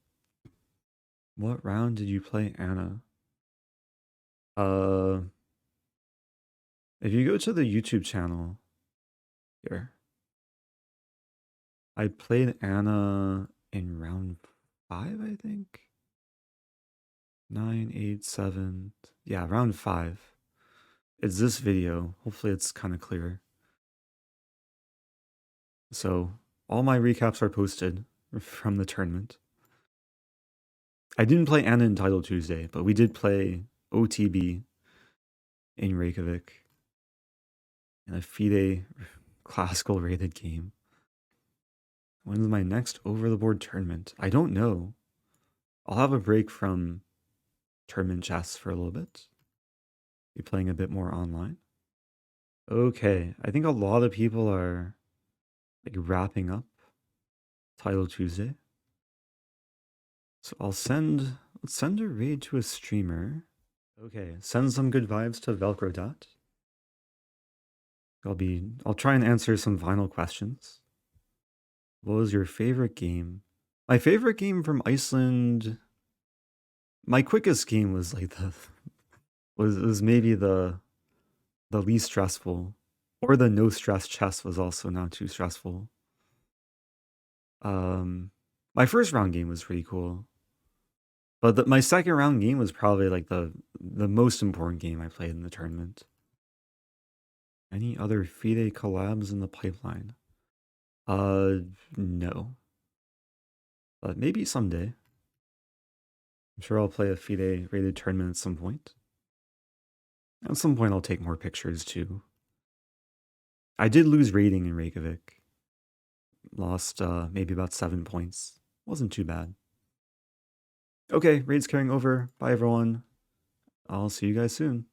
What round did you play Anna? If you go to the YouTube channel... Here. I played Anna in round 5, I think? 9, 8, 7... Yeah, round 5. It's this video. Hopefully it's kind of clear. So, all my recaps are posted from the tournament. I didn't play Anna in Title Tuesday, but we did play OTB in Reykjavik in a FIDE classical rated game. When's my next over-the-board tournament? I don't know. I'll have a break from tournament chess for a little bit. Be playing a bit more online. Okay, I think a lot of people are like wrapping up Title Tuesday. So let's send a raid to a streamer. Okay, send some good vibes to Velcro Dot. I'll try and answer some final questions. What was your favorite game? My favorite game from Iceland. My quickest game was like was maybe the least stressful, or the no stress chess was also not too stressful. My first round game was pretty cool, but my second round game was probably like the most important game I played in the tournament. Any other FIDE collabs in the pipeline? No. But maybe someday. I'm sure I'll play a FIDE rated tournament at some point. At some point I'll take more pictures too. I did lose rating in Reykjavik. Lost maybe about 7 points. Wasn't too bad. Okay, raid's carrying over. Bye everyone. I'll see you guys soon.